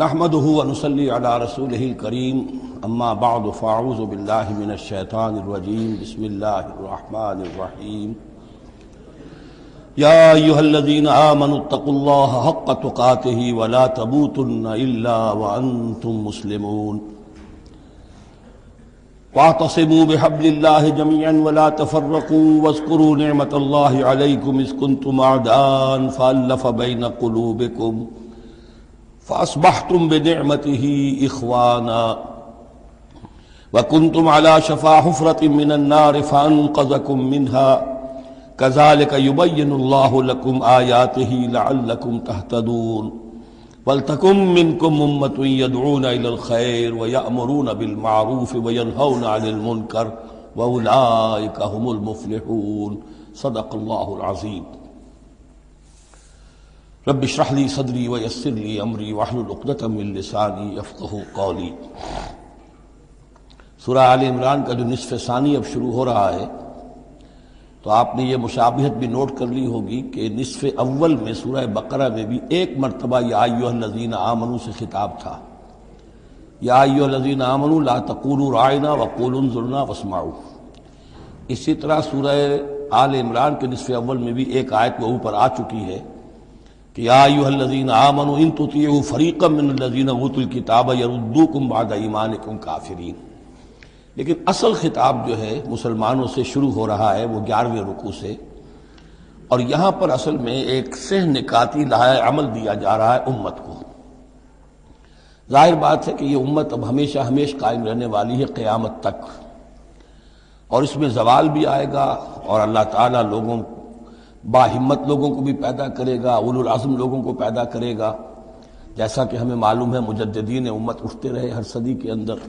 نحمده ونصلي على رسوله الكريم اما بعد فاعوذ بالله من الشيطان الرجيم بسم الله الرحمن الرحيم يا ايها الذين آمنوا اتقوا الله حق تقاته ولا تموتن الا وانتم مسلمون واعتصموا بحبل الله جميعا ولا تفرقوا واذكروا نعمة الله عليكم اذ كنتم اعداء فألف بين قلوبكم فأصبحتم بنعمته إخوانا وكنتم على شفا حفرة من النار فأنقذكم منها كذلك يبين الله لكم آياته لعلكم تهتدون ولتكن منكم أمة يدعون إلى الخير ويأمرون بالمعروف وينهون عن المنكر وأولئك هم المفلحون صدق الله العظيم رب اشرح لي صدري ويسر لي امری واحلل عقدۃ من لسانی یفقہوا قولی۔ سورہ آل عمران کا جو نصف ثانی اب شروع ہو رہا ہے تو آپ نے یہ مشابہت بھی نوٹ کر لی ہوگی کہ نصف اول میں سورہ بقرہ میں بھی ایک مرتبہ یا ایھا الذین آمنوا سے خطاب تھا، یا ایھا الذین آمنوا لا تقولوا راعنا وقولوا انظرنا واسمعوا۔ اسی طرح سورہ آل عمران کے نصف اول میں بھی ایک آیت وہ اوپر آ چکی ہے کہ یا ایھا الذین آمنوا ان تطیعوا فریقا من الذین اوتوا الکتاب یردوکم بعد ایمانکم کافرین۔ لیکن اصل خطاب جو ہے مسلمانوں سے شروع ہو رہا ہے وہ 11ویں رکوع سے، اور یہاں پر اصل میں ایک سہ نکاتی لائحہ عمل دیا جا رہا ہے امت کو۔ ظاہر بات ہے کہ یہ امت اب ہمیشہ قائم رہنے والی ہے قیامت تک، اور اس میں زوال بھی آئے گا، اور اللہ تعالیٰ لوگوں باہمت لوگوں کو بھی پیدا کرے گا، اولو العزم لوگوں کو پیدا کرے گا، جیسا کہ ہمیں معلوم ہے مجددین امت اٹھتے رہے ہر صدی کے اندر۔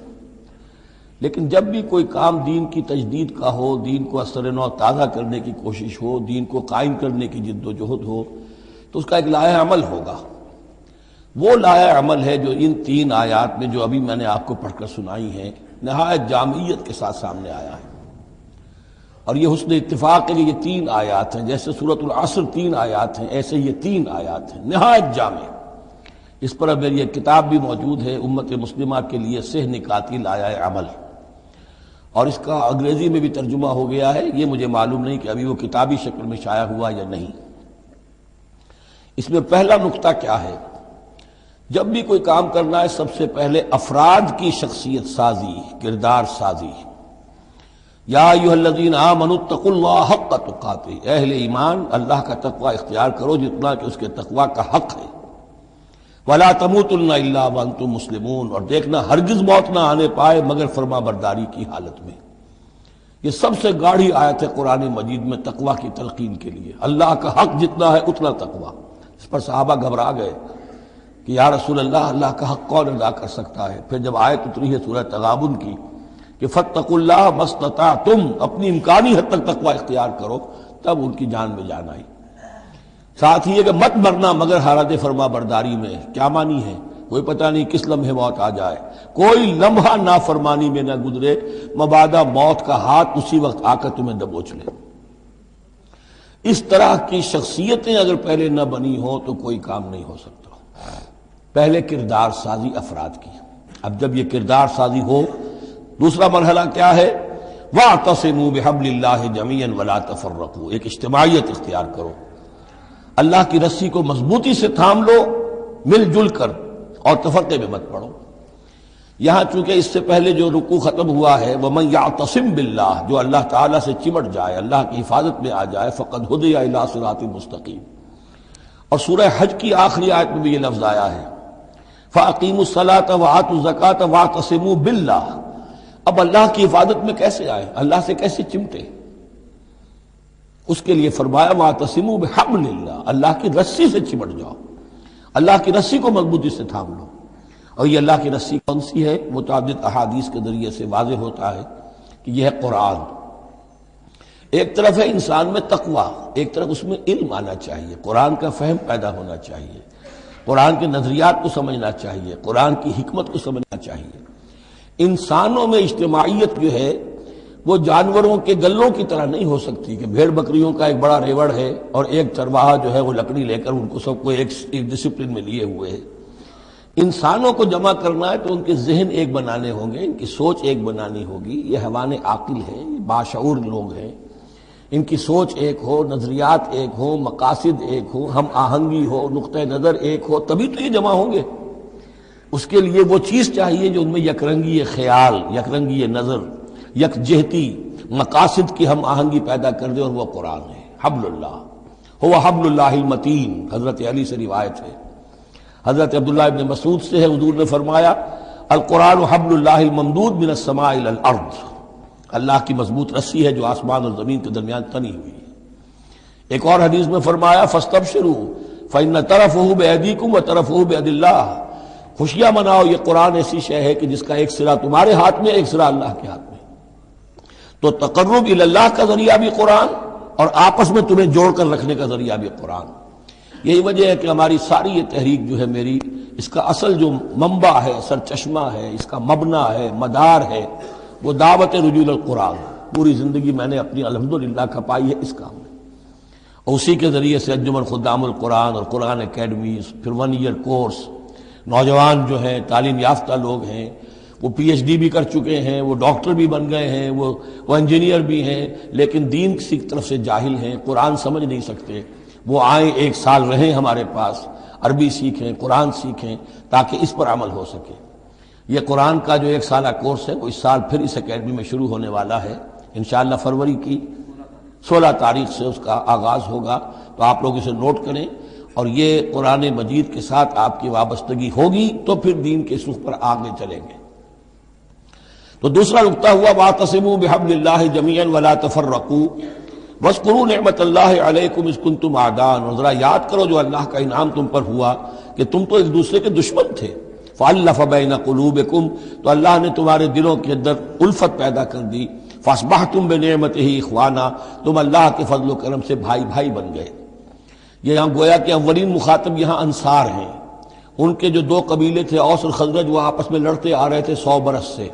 لیکن جب بھی کوئی کام دین کی تجدید کا ہو، دین کو اثر نو تازہ کرنے کی کوشش ہو، دین کو قائم کرنے کی جد و جہد ہو، تو اس کا ایک لائحہ عمل ہوگا۔ وہ لائحہ عمل ہے جو ان 3 آیات میں جو ابھی میں نے آپ کو پڑھ کر سنائی ہیں نہایت جامعیت کے ساتھ سامنے آیا ہے، اور یہ حسن اتفاق کے لیے یہ 3 آیات ہیں، جیسے سورۃ العصر 3 آیات ہیں، ایسے یہ 3 آیات ہیں نہایت جامع۔ اس پر اب میری ایک کتاب بھی موجود ہے امت مسلمہ کے لیے سہ نکاتی لائحہ عمل، اور اس کا انگریزی میں بھی ترجمہ ہو گیا ہے، یہ مجھے معلوم نہیں کہ ابھی وہ کتابی شکل میں شائع ہوا یا نہیں۔ اس میں پہلا نقطہ کیا ہے؟ جب بھی کوئی کام کرنا ہے سب سے پہلے افراد کی شخصیت سازی، کردار سازی۔ یا ایھا الذین آمنوا اتقوا اللہ حق تقاتہ، اہل ایمان اللہ کا تقوی اختیار کرو جتنا کہ اس کے تقوی کا حق ہے۔ ولا تموتن الا وانتم مسلمون، اور دیکھنا ہرگز موت نہ آنے پائے مگر فرما برداری کی حالت میں۔ یہ سب سے گاڑھی آیت ہے قرآن مجید میں تقوی کی تلقین کے لیے۔ اللہ کا حق جتنا ہے اتنا تقوی۔ اس پر صحابہ گھبرا گئے کہ یا رسول اللہ کا حق کون ادا کر سکتا ہے؟ پھر جب آیت اتری ہے سورہ تغابن کی کہ فاتقوا اللہ ما استطعتم، اپنی امکانی حد تک تقوی اختیار کرو، تب ان کی جان میں جان آئی۔ ساتھ ہی یہ کہ مت مرنا مگر حالت فرما برداری میں، کیا معنی ہے؟ کوئی پتہ نہیں کس لمحے موت آ جائے، کوئی لمحہ نافرمانی میں نہ گزرے مبادا موت کا ہاتھ اسی وقت آ کر تمہیں دبوچ لے۔ اس طرح کی شخصیتیں اگر پہلے نہ بنی ہوں تو کوئی کام نہیں ہو سکتا۔ پہلے کردار سازی افراد کی، اب جب یہ کردار سازی ہو، دوسرا مرحلہ کیا ہے؟ وَاعْتَصِمُوا بِحَبْلِ اللَّهِ جَمِيعًا وَلَا تَفَرَّقُوا، ایک اجتماعیت اختیار کرو، اللہ کی رسی کو مضبوطی سے تھام لو مل جل کر، اور تفرقے میں مت پڑو۔ یہاں چونکہ اس سے پہلے جو رکوع ختم ہوا ہے وَمَن يَعْتَصِم بِاللَّهِ، جو اللہ تعالیٰ سے چمٹ جائے، اللہ کی حفاظت میں آ جائے، فَقَدْ هُدِیَ إِلَىٰ صِرَاطٍ مُسْتَقِيمٍ۔ اور سورہ حج کی آخری آیت میں بھی یہ لفظ آیا ہے فَأَقِیمُوا الصَّلَاةَ وَآتُوا الزَّکَاةَ وَاعْتَصِمُوا بِاللَّهِ۔ اب اللہ کی حفاظت میں کیسے آئے، اللہ سے کیسے چمٹے؟ اس کے لیے فرمایا وَاعْتَصِمُوا بِحَبْلِ اللَّهِ، اللہ کی رسی سے چمٹ جاؤ، اللہ کی رسی کو مضبوطی سے تھام لو۔ اور یہ اللہ کی رسی کون سی ہے؟ متعدد احادیث کے ذریعے سے واضح ہوتا ہے کہ یہ ہے قرآن۔ ایک طرف ہے انسان میں تقوی، ایک طرف اس میں علم آنا چاہیے، قرآن کا فہم پیدا ہونا چاہیے، قرآن کے نظریات کو سمجھنا چاہیے، قرآن کی حکمت کو سمجھنا چاہیے۔ انسانوں میں اجتماعیت جو ہے وہ جانوروں کے گلوں کی طرح نہیں ہو سکتی کہ بھیڑ بکریوں کا ایک بڑا ریوڑ ہے اور ایک چرواہا جو ہے وہ لکڑی لے کر ان کو سب کو ایک ڈسپلن میں لیے ہوئے ہے۔ انسانوں کو جمع کرنا ہے تو ان کے ذہن ایک بنانے ہوں گے، ان کی سوچ ایک بنانی ہوگی. یہ حیوان عاقل ہیں، باشعور لوگ ہیں، ان کی سوچ ایک ہو، نظریات ایک ہو، مقاصد ایک ہو، ہم آہنگی ہو، نقطہ نظر ایک ہو، تبھی تو یہ جمع ہوں گے. اس کے لیے وہ چیز چاہیے جو ان میں یکرنگی خیال، یکرنگی نظر، یکجہتی مقاصد کی ہم آہنگی پیدا کر دے، اور وہ قرآن ہے. حبل اللہ هو حبل اللہ المتین، حضرت علی سے روایت ہے. حضرت عبداللہ ابن مسعود سے ہے، حضور نے فرمایا القرآن حبل اللہ الممدود من السماء الى الارض، اللہ کی مضبوط رسی ہے جو آسمان اور زمین کے درمیان تنی ہوئی ہے. ایک اور حدیث میں فرمایا فاستبشروا فإن طرفه بأيديكم وطرفه بيد اللہ، خوشیاں مناؤ، یہ قرآن ایسی شے ہے کہ جس کا ایک سرا تمہارے ہاتھ میں، ایک سرا اللہ کے ہاتھ میں. تو تقرب الی اللہ کا ذریعہ بھی قرآن، اور آپس میں تمہیں جوڑ کر رکھنے کا ذریعہ بھی قرآن. یہی وجہ ہے کہ ہماری ساری یہ تحریک جو ہے میری، اس کا اصل جو منبع ہے، سر چشمہ ہے، اس کا مبنی ہے، مدار ہے، وہ دعوت رجوع القرآن. پوری زندگی میں نے اپنی الحمدللہ کھپائی ہے اس کام میں، اور اسی کے ذریعے سے انجمن خدام القرآن اور قرآن اکیڈمیز، پھر 1 ایئر کورس. نوجوان جو ہیں، تعلیم یافتہ لوگ ہیں، وہ پی ایچ ڈی بھی کر چکے ہیں، وہ ڈاکٹر بھی بن گئے ہیں، وہ انجینئر بھی ہیں، لیکن دین کی طرف سے جاہل ہیں، قرآن سمجھ نہیں سکتے. وہ آئیں، 1 سال رہیں ہمارے پاس، عربی سیکھیں، قرآن سیکھیں، تاکہ اس پر عمل ہو سکے. یہ قرآن کا جو 1 سالہ کورس ہے وہ اس سال پھر اس اکیڈمی میں شروع ہونے والا ہے. انشاءاللہ فروری کی 16 تاریخ سے اس کا آغاز ہوگا. تو آپ لوگ اسے نوٹ کریں، اور یہ قرآن مجید کے ساتھ آپ کی وابستگی ہوگی تو پھر دین کے سوکھ پر آگے چلیں گے. تو دوسرا نقطہ ہوا واعتصموا بحبل اللہ جميعا ولا تفرقوا واذکروا نعمت اللہ علیکم اذ کنتم اعداء، اور ذرا یاد کرو جو اللہ کا انعام تم پر ہوا کہ تم تو ایک دوسرے کے دشمن تھے. فالف بین قلوبکم، تو اللہ نے تمہارے دلوں کے اندر الفت پیدا کر دی. فاصبحتم بنعمتہ اخوانا، تم اللہ کے فضل و کرم سے بھائی بھائی بن گئے. یہ یہاں گویا کہ اولین مخاطب یہاں انصار ہیں. ان کے جو 2 قبیلے تھے اوس اور خزرج، وہ آپس میں لڑتے آ رہے تھے 100 برس سے،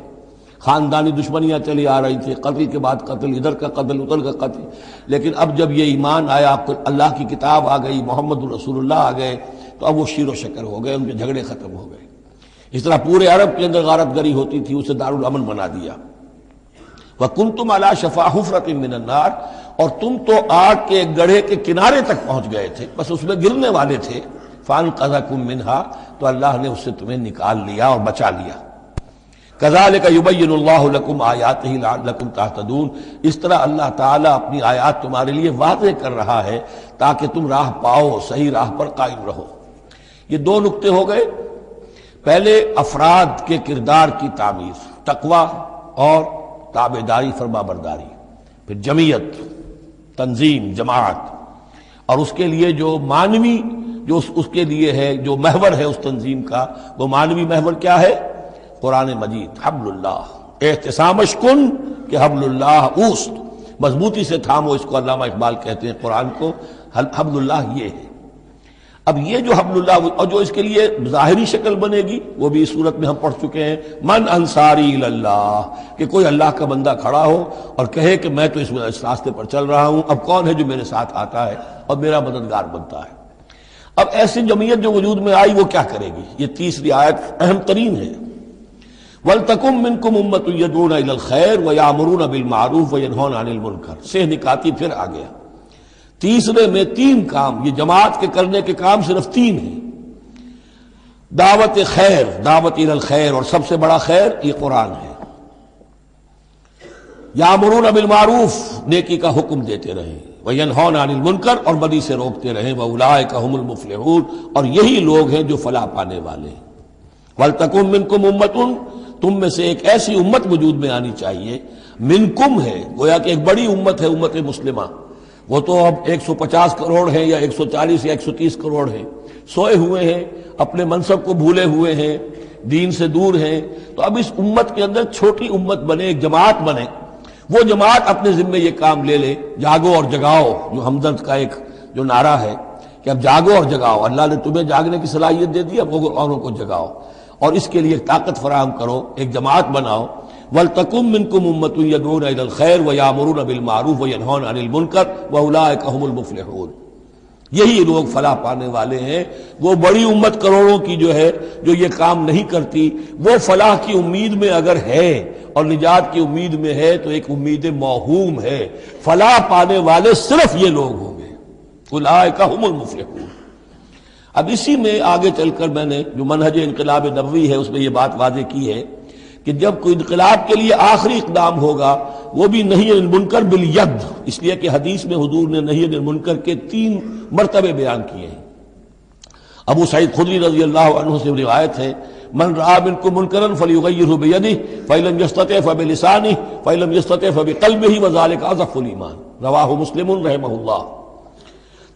خاندانی دشمنیاں چلی آ رہی تھی، قتل کے بعد قتل، ادھر کا قتل ادھر کا قتل. لیکن اب جب یہ ایمان آیا، اللہ کی کتاب آ گئی، محمد رسول اللہ آ گئے، تو اب وہ شیر و شکر ہو گئے، ان کے جھگڑے ختم ہو گئے. اس طرح پورے عرب کے اندر غارت گری ہوتی تھی، اسے دارالامن بنا دیا. وَكُنْتُمْ عَلَىٰ شَفَا حُفْرَةٍ مِّنَ النَّارِ، اور تم تو آگ کے ایک گڑھے کے کنارے تک پہنچ گئے تھے، بس اس میں گرنے والے تھے. فَأَنْقَذَكُم مِّنْهَا، تو اللہ نے اس سے تمہیں نکال لیا اور بچا لیا. كَذَلِكَ يُبَيِّنُ اللَّهُ لَكُمْ آيَاتِهِ لَعَلَّكُمْ تَهْتَدُونَ، اس طرح اللہ تعالیٰ اپنی آیات تمہارے لیے واضح کر رہا ہے تاکہ تم راہ پاؤ، صحیح راہ پر قائم رہو. یہ 2 نقطے ہو گئے. پہلے افراد کے کردار کی تعمیر، تقوی اور تابعداری، فرما برداری. پھر جمعیت، تنظیم، جماعت، اور اس کے لیے جو معنوی، جو اس کے لیے ہے، جو محور ہے اس تنظیم کا، وہ معنوی محور کیا ہے؟ قرآن مجید. حبل اللہ احتسامش کن کہ حبل اللہ اوست، مضبوطی سے تھامو. اس کو علامہ اقبال کہتے ہیں قرآن کو. حبل اللہ یہ ہے. اب یہ جو حبل اللہ، اور جو اس کے لیے ظاہری شکل بنے گی، وہ بھی اس صورت میں ہم پڑھ چکے ہیں، من انصاری اللہ، کہ کوئی اللہ کا بندہ کھڑا ہو اور کہے کہ میں تو اس راستے پر چل رہا ہوں، اب کون ہے جو میرے ساتھ آتا ہے اور میرا مددگار بنتا ہے. اب ایسی جمعیت جو وجود میں آئی وہ کیا کرے گی؟ یہ تیسری آیت اہم ترین ہے. وَلْتَكُن مِّنكُمْ أُمَّةٌ يَدْعُونَ إِلَى الْخَيْرِ وَيَأْمُرُونَ بِالْمَعْرُوفِ وَيَنْهَوْنَ عَنِ الْمُنكَرِ سے نکاتی پھر آ گیا. تیسرے میں 3 کام، یہ جماعت کے کرنے کے کام صرف 3 ہیں. دعوت خیر، دعوت الی الخیر، اور سب سے بڑا خیر یہ قرآن ہے. یامرون بالمعروف، نیکی کا حکم دیتے رہیں، وینہون عن المنکر، اور بدی سے روکتے رہیں، واولئک هم المفلحون، اور یہی لوگ ہیں جو فلاح پانے والے ہیں. ولتکن منکم امۃ، تم میں سے ایک ایسی امت وجود میں آنی چاہیے. منکم ہے، گویا کہ ایک بڑی امت ہے، امت مسلمہ. وہ تو اب 150 کروڑ ہیں یا 140 یا 130 کروڑ ہیں، سوئے ہوئے ہیں، اپنے منصب کو بھولے ہوئے ہیں، دین سے دور ہیں. تو اب اس امت کے اندر چھوٹی امت بنے، ایک جماعت بنے. وہ جماعت اپنے ذمے یہ کام لے لے، جاگو اور جگاؤ، جو ہمدرد کا ایک جو نعرہ ہے کہ اب جاگو اور جگاؤ. اللہ نے تمہیں جاگنے کی صلاحیت دے دی، اب اوروں کو جگاؤ، اور اس کے لیے طاقت فراہم کرو، ایک جماعت بناؤ. وَلْتَكُن مِّنكُمْ أُمَّةٌ يَدْعُونَ إِلَى الْخَيْرِ وَيَأْمُرُونَ بِالْمَعْرُوفِ وَيَنْهَوْنَ عَنِ الْمُنكَرِ وَأُولَٰئِكَ هُمُ الْمُفْلِحُونَ. یہی لوگ فلاح پانے والے ہیں۔ وہ بڑی امت کروڑوں کی جو ہے جو یہ کام نہیں کرتی، وہ فلاح کی امید میں اگر ہے اور نجات کی امید میں ہے تو ایک امید موہوم ہے۔ فلاح پانے والے صرف یہ لوگ ہوں گے، اولئک ھم المفلحون۔ اب اسی میں آگے چل کر میں نے جو منہج انقلاب نبوی ہے اس میں یہ بات واضح کی ہے کہ جب کوئی انقلاب کے لیے آخری اقدام ہوگا وہ بھی نہی عن المنکر بالید، اس لیے کہ حدیث میں حضور نے نہی عن المنکر کے 3 مرتبے بیان کیے ہیں۔ ابو سعید خدری رضی اللہ عنہ سے روایت ہے، من رأى منکم منکرا فلیغیرہ بیدہ فإن لم یستطع فبلسانہ فإن لم یستطع فبقلبہ وذلک اضعف الایمان، رواہ مسلم رحمہ اللہ۔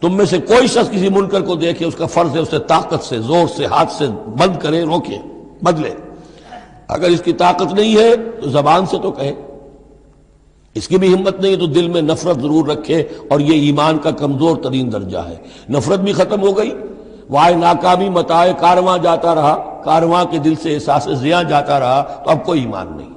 تم میں سے کوئی شخص کسی منکر کو دیکھے، اس کا فرض ہے اسے طاقت سے، زور سے، ہاتھ سے بند کرے، روکے، بدلے۔ اگر اس کی طاقت نہیں ہے تو زبان سے تو کہے، اس کی بھی ہمت نہیں ہے تو دل میں نفرت ضرور رکھے، اور یہ ایمان کا کمزور ترین درجہ ہے۔ نفرت بھی ختم ہو گئی، وائے ناکامی متائے کارواں جاتا رہا، کارواں کے دل سے احساس زیاں جاتا رہا تو اب کوئی ایمان نہیں۔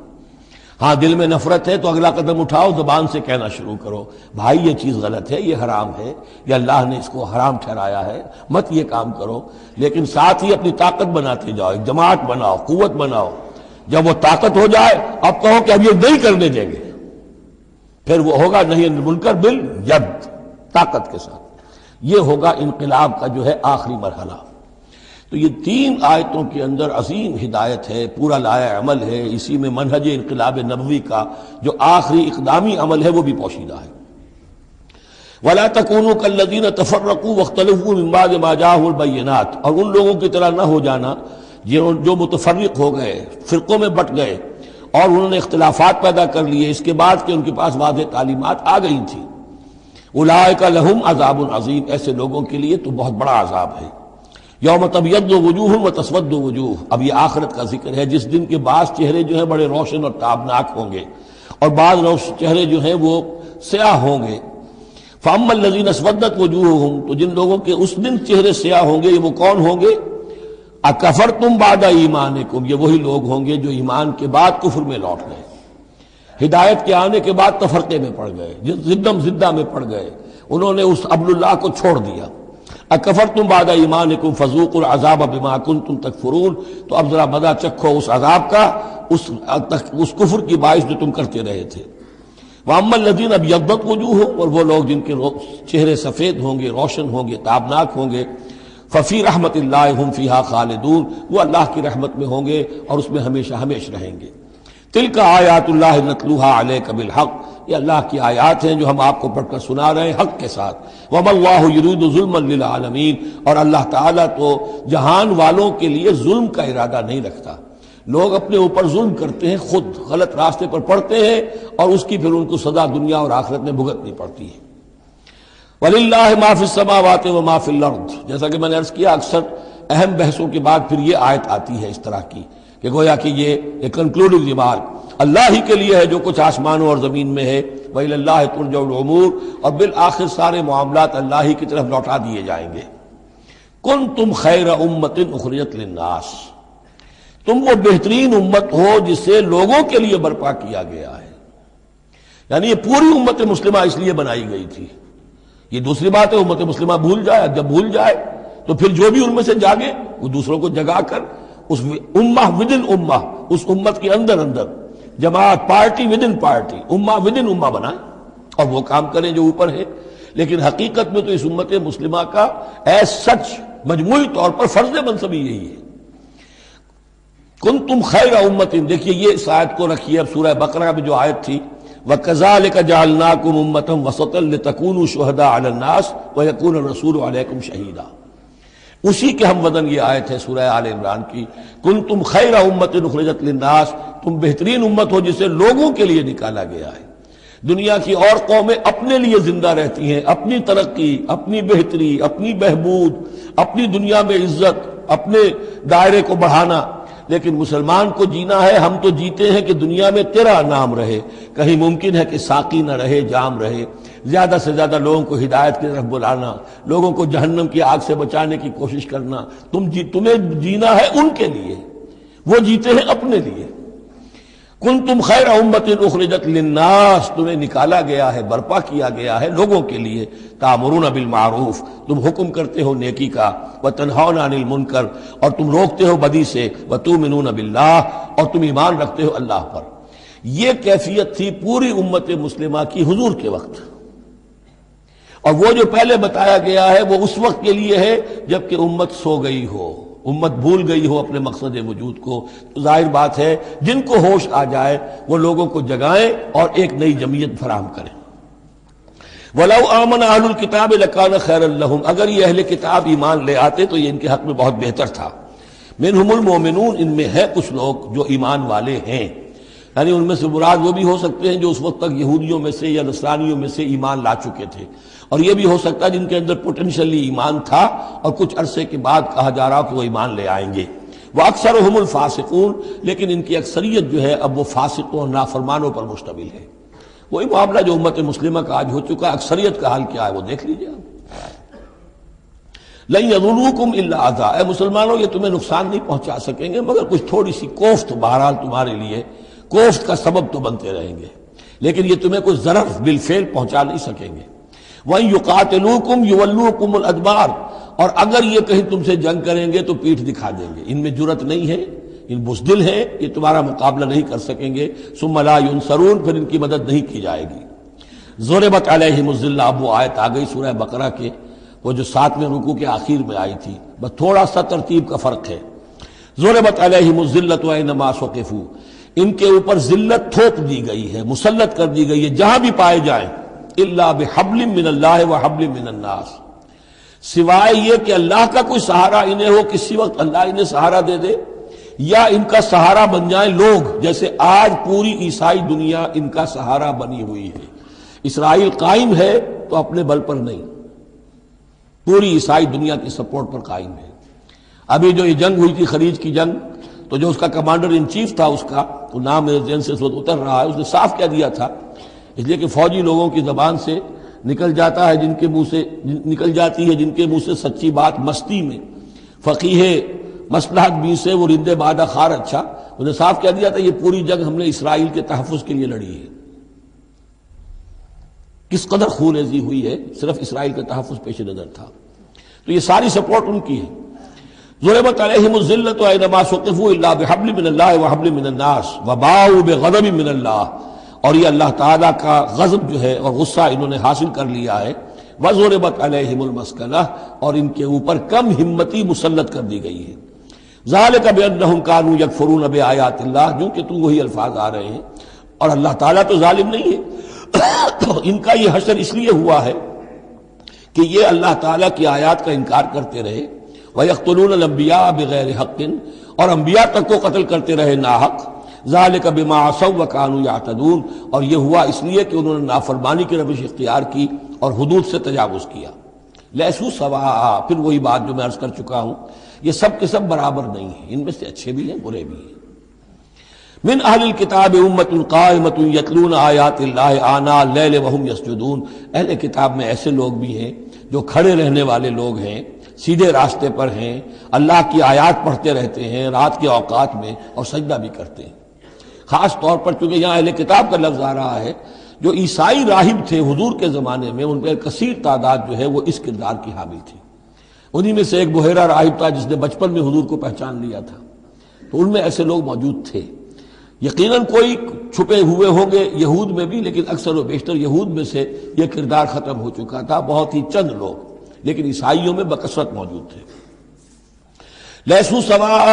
ہاں دل میں نفرت ہے تو اگلا قدم اٹھاؤ، زبان سے کہنا شروع کرو، بھائی یہ چیز غلط ہے، یہ حرام ہے، یا اللہ نے اس کو حرام ٹھہرایا ہے، مت یہ کام کرو۔ لیکن ساتھ ہی اپنی طاقت بناتے جاؤ، ایک جماعت بناؤ، قوت بناؤ۔ جب وہ طاقت ہو جائے اب کہو کہ اب یہ نہیں کرنے دیں گے، پھر وہ ہوگا نہی عن المنکر بالید، طاقت کے ساتھ۔ یہ ہوگا انقلاب کا جو ہے آخری مرحلہ۔ تو یہ 3 آیتوں کے اندر عظیم ہدایت ہے، پورا لایا عمل ہے، اسی میں منہج انقلاب نبوی کا جو آخری اقدامی عمل ہے وہ بھی پوشیدہ ہے۔ وَلَا تَكُونُوا كَالَّذِينَ تَفَرَّقُوا وَاخْتَلَفُوا مِن بَعْدِ مَا جَاءَهُمُ الْبَيِّنَاتُ، اور ان لوگوں کی طرح نہ ہو جانا جو متفرق ہو گئے، فرقوں میں بٹ گئے اور انہوں نے اختلافات پیدا کر لیے اس کے بعد کہ ان کے پاس واضح تعلیمات آ گئی تھیں۔ اولئک لہم عذاب عظیم، ایسے لوگوں کے لیے تو بہت بڑا عذاب ہے۔ یوم تبیض وجوہ وتسود وجوہ، اب یہ آخرت کا ذکر ہے جس دن کے بعض چہرے جو ہیں بڑے روشن اور تابناک ہوں گے اور بعض چہرے جو ہیں وہ سیاہ ہوں گے۔ فاما الذین اسودت وجوہہم، تو جن لوگوں کے اس دن چہرے سیاہ ہوں گے یہ وہ کون ہوں گے؟ اکفرتم بعد ایمانکم، یہ وہی لوگ ہوں گے جو ایمان کے بعد کفر میں لوٹ گئے، ہدایت کے آنے کے بعد تفرقے میں پڑ گئے، زدم زدہ میں پڑ گئے، انہوں نے اس عبد اللہ کو چھوڑ دیا۔ اکفرتم بعد ایمانکم فذوقوا العذاب بما کنتم تکفرون، تو اب ذرا مزہ چکھو اس عذاب کا، اس کفر کی باعث جو تم کرتے رہے تھے۔ واما الذین ابیضت وجوہہم، اور وہ لوگ جن کے چہرے سفید ہوں گے، روشن ہوں گے، تابناک ہوں گے، ففی رحمت اللہ ہم فیہا خالدون، وہ اللہ کی رحمت میں ہوں گے اور اس میں ہمیشہ ہمیشہ رہیں گے۔ تلک آیات اللہ نتلوہا علیک بالحق، یہ اللہ کی آیات ہیں جو ہم آپ کو پڑھ کر سنا رہے ہیں حق کے ساتھ۔ وما اللہ یرید ظلما للعالمین، اور اللہ تعالیٰ تو جہان والوں کے لیے ظلم کا ارادہ نہیں رکھتا۔ لوگ اپنے اوپر ظلم کرتے ہیں، خود غلط راستے پر پڑتے ہیں اور اس کی پھر ان کو سزا دنیا اور آخرت میں بھگتنی پڑتی ہے۔ وَلِلَّهِ مَا فِي السَّمَاوَاتِ وَمَا فِي الْأَرْضِ، جیسا کہ میں نے عرض کیا اکثر اہم بحثوں کے بعد پھر یہ آیت آتی ہے اس طرح کی کہ گویا کہ یہ ایک کنکلوڈنگ ریمارک، اللہ ہی کے لیے ہے جو کچھ آسمانوں اور زمین میں ہے، وَإِلَى اللَّهِ تُرْجَعُ الْأُمُورُ، اور بالآخر سارے معاملات اللہ ہی کی طرف لوٹا دیے جائیں گے۔ كُنتُمْ خَيْرَ أُمَّةٍ أُخْرِجَتْ لِلنَّاسِ، تم وہ بہترین امت ہو جسے لوگوں کے لیے برپا کیا گیا ہے، یعنی یہ پوری امت مسلمہ اس لیے بنائی گئی تھی۔ یہ دوسری بات ہے امت مسلمہ بھول جائے، جب بھول جائے تو پھر جو بھی ان میں سے جاگے وہ دوسروں کو جگا کر اس امہ ودن امہ، اس امت کے اندر اندر جماعت، پارٹی ودن پارٹی، امہ ودن امہ بنائیں اور وہ کام کریں جو اوپر ہے۔ لیکن حقیقت میں تو اس امت مسلمہ کا ایز سچ مجموعی طور پر فرض منصبی یہی ہے۔ کنتم خیر امت، دیکھیے یہ اس آیت کو رکھیے اب سورہ بقرہ میں جو آیت تھی، وَكَذَلِكَ جَعَلْنَاكُمْ أُمَّةً وَسَطًا لِتَكُونُوا شُهَدَاءَ عَلَى النَّاسِ وَيَكُونَ الرَّسُولُ عَلَيْكُمْ شَهِيدًا، اسی کے ہم وزن یہ آیت ہے سورہ آل عمران کی، کنتم خیر امت اخرجت للناس، تم بہترین امت ہو جسے لوگوں کے لیے نکالا گیا ہے۔ دنیا کی اور قومیں اپنے لیے زندہ رہتی ہیں، اپنی ترقی، اپنی بہتری، اپنی بہبود، اپنی دنیا میں عزت، اپنے دائرے کو بڑھانا، لیکن مسلمان کو جینا ہے، ہم تو جیتے ہیں کہ دنیا میں تیرا نام رہے، کہیں ممکن ہے کہ ساقی نہ رہے، جام رہے، زیادہ سے زیادہ لوگوں کو ہدایت کی طرف بلانا، لوگوں کو جہنم کی آگ سے بچانے کی کوشش کرنا، تمہیں جینا ہے ان کے لیے، وہ جیتے ہیں اپنے لیے۔ کنتم خیر امت اخرجت للناس، تمہیں نکالا گیا ہے، برپا کیا گیا ہے لوگوں کے لیے، تامرون بالمعروف، تم حکم کرتے ہو نیکی کا، وتنہون عن المنکر، اور تم روکتے ہو بدی سے، وتؤمنون باللہ، اور تم ایمان رکھتے ہو اللہ پر۔ یہ کیفیت تھی پوری امت مسلمہ کی حضور کے وقت، اور وہ جو پہلے بتایا گیا ہے وہ اس وقت کے لیے ہے جب کہ امت سو گئی ہو، امت بھول گئی ہو اپنے مقصد وجود کو۔ تو ظاہر بات ہے جن کو ہوش آ جائے وہ لوگوں کو جگائیں اور ایک نئی جمعیت فراہم کریں۔ وَلَوْ آمَنَ أَهْلُ الْكِتَابِ لَكَانَ خَيْرًا لَهُمْ، اگر یہ اہل کتاب ایمان لے آتے تو یہ ان کے حق میں بہت بہتر تھا۔ مِنْهُمُ الْمُؤْمِنُونَ، ان میں ہے کچھ لوگ جو ایمان والے ہیں، یعنی ان میں سے مراد وہ بھی ہو سکتے ہیں جو اس وقت تک یہودیوں میں سے یا نصرانیوں میں سے ایمان لا چکے تھے، اور یہ بھی ہو سکتا ہے جن کے اندر پوٹینشلی ایمان تھا اور کچھ عرصے کے بعد کہا جا رہا کہ وہ ایمان لے آئیں گے۔ وَأَكْثَرُهُمُ الْفَاسِقُونَ، لیکن ان کی اکثریت جو ہے اب وہ فاسقوں اور نافرمانوں پر مشتمل ہے۔ وہی معاملہ جو امت مسلمہ کا آج ہو چکا، اکثریت کا حال کیا ہے وہ دیکھ لیجیے آپ۔ لَن يَضُرُّوكُمْ إِلَّا أَذًى، اے مسلمانوں یہ تمہیں نقصان نہیں پہنچا سکیں گے مگر کچھ تھوڑی سی کوفت، بہرحال تمہارے لیے کوفت کا سبب تو بنتے رہیں گے، لیکن یہ تمہیں کوئی ضرر بالفعل پہنچا نہیں سکیں گے۔ وَإِن يُقَاتِلُوكُمْ يُوَلُّوكُمُ الْأَدْبَارَ، اور اگر یہ کہیں تم سے جنگ کریں گے تو پیٹھ دکھا دیں گے، ان میں جرأت نہیں ہے، ان بزدل ہیں، یہ تمہارا مقابلہ نہیں کر سکیں گے۔ ثُمَّ لَا يُنصَرُونَ، پھر ان کی مدد نہیں کی جائے گی۔ ضُرِبَتْ عَلَيْهِمُ الذِّلَّةُ، اب وہ آیت آ گئی سورہ بقرہ کے وہ جو 7ویں رکوع کے آخر میں آئی تھی، بس تھوڑا سا ترتیب کا فرق ہے۔ ضُرِبَتْ عَلَيْهِمُ الذِّلَّةُ أَيْنَمَا ثُقِفُوا، ان کے اوپر ذلت تھوپ دی گئی ہے، مسلط کر دی گئی ہے جہاں بھی پائے جائیں، الا بحبل من اللہ وحبل من الناس، سوائے یہ کہ اللہ کا کوئی سہارا انہیں ہو، کسی وقت اللہ انہیں سہارا دے دے، یا ان کا سہارا بن جائیں لوگ، جیسے آج پوری عیسائی دنیا ان کا سہارا بنی ہوئی ہے۔ اسرائیل قائم ہے تو اپنے بل پر نہیں، پوری عیسائی دنیا کی سپورٹ پر قائم ہے۔ ابھی جو یہ جنگ ہوئی تھی خلیج کی جنگ، تو جو اس کا کمانڈر ان چیف تھا، اس کا وہ نام میرے ذہن سے اس وقت اتر رہا ہے، اس نے صاف کہہ دیا تھا، اس لیے کہ فوجی لوگوں کی زبان سے نکل جاتا ہے جن کے منہ سے نکل جاتی ہے جن کے منہ سے سچی بات مستی میں، فقیہ مصلحت بھی سے وہ رندے بادہ خار اچھا، اس نے صاف کہہ دیا تھا یہ پوری جنگ ہم نے اسرائیل کے تحفظ کے لیے لڑی ہے۔ کس قدر خونریزی ہوئی ہے، صرف اسرائیل کا تحفظ پیش نظر تھا، تو یہ ساری سپورٹ ان کی ہے۔ ضربت علیہم الذلۃ اینما ثقفوا الا بحبل من اللہ وحبل من الناس وباؤوا بغضب من اللہ، اور یہ اللہ تعالیٰ کا غضب جو ہے اور غصہ انہوں نے حاصل کر لیا ہے۔ وضربت علیہم المسکنہ، اور ان کے اوپر کم ہمتی مسلط کر دی گئی ہے۔ ذالک بانہم کانوا یکفرون بآیات اللہ، جو کہ تو وہی الفاظ آ رہے ہیں، اور اللہ تعالیٰ تو ظالم نہیں ہے، تو ان کا یہ حشر اس لیے ہوا ہے کہ یہ اللہ تعالیٰ کی آیات کا انکار کرتے رہے، وَيَقْتُلُونَ الْأَنْبِيَاءَ بِغَيْرِ حَقٍّ، اور انبیاء تک کو قتل کرتے رہے ناحق۔ ذَلِكَ بِمَا عَصَوْا وَكَانُوا يَعْتَدُونَ، اور یہ ہوا اس لیے کہ انہوں نے نافرمانی کی روش اختیار کی اور حدود سے تجاوز کیا۔ لَيْسُوا سَوَاءً، پھر وہی بات جو میں عرض کر چکا ہوں، یہ سب کے سب برابر نہیں ہیں، ان میں سے اچھے بھی ہیں برے بھی ہیں۔ من اہل الکتاب امۃ قائمۃ یتلون آیات اللہ آناء اللیل وہم یسجدون، اہل کتاب میں ایسے لوگ بھی ہیں جو کھڑے رہنے والے لوگ ہیں، سیدھے راستے پر ہیں، اللہ کی آیات پڑھتے رہتے ہیں رات کے اوقات میں اور سجدہ بھی کرتے ہیں۔ خاص طور پر چونکہ یہاں اہل کتاب کا لفظ آ رہا ہے، جو عیسائی راہب تھے حضور کے زمانے میں، ان پہ کثیر تعداد جو ہے وہ اس کردار کی حامل تھی۔ انہی میں سے ایک بحیرہ راہب تھا جس نے بچپن میں حضور کو پہچان لیا تھا، تو ان میں ایسے لوگ موجود تھے۔ یقیناً کوئی چھپے ہوئے ہوں گے یہود میں بھی، لیکن اکثر و بیشتر یہود میں سے یہ کردار ختم ہو چکا تھا، بہت ہی چند لوگ، لیکن عیسائیوں میں بکثرت موجود تھے۔ لیسوا سواء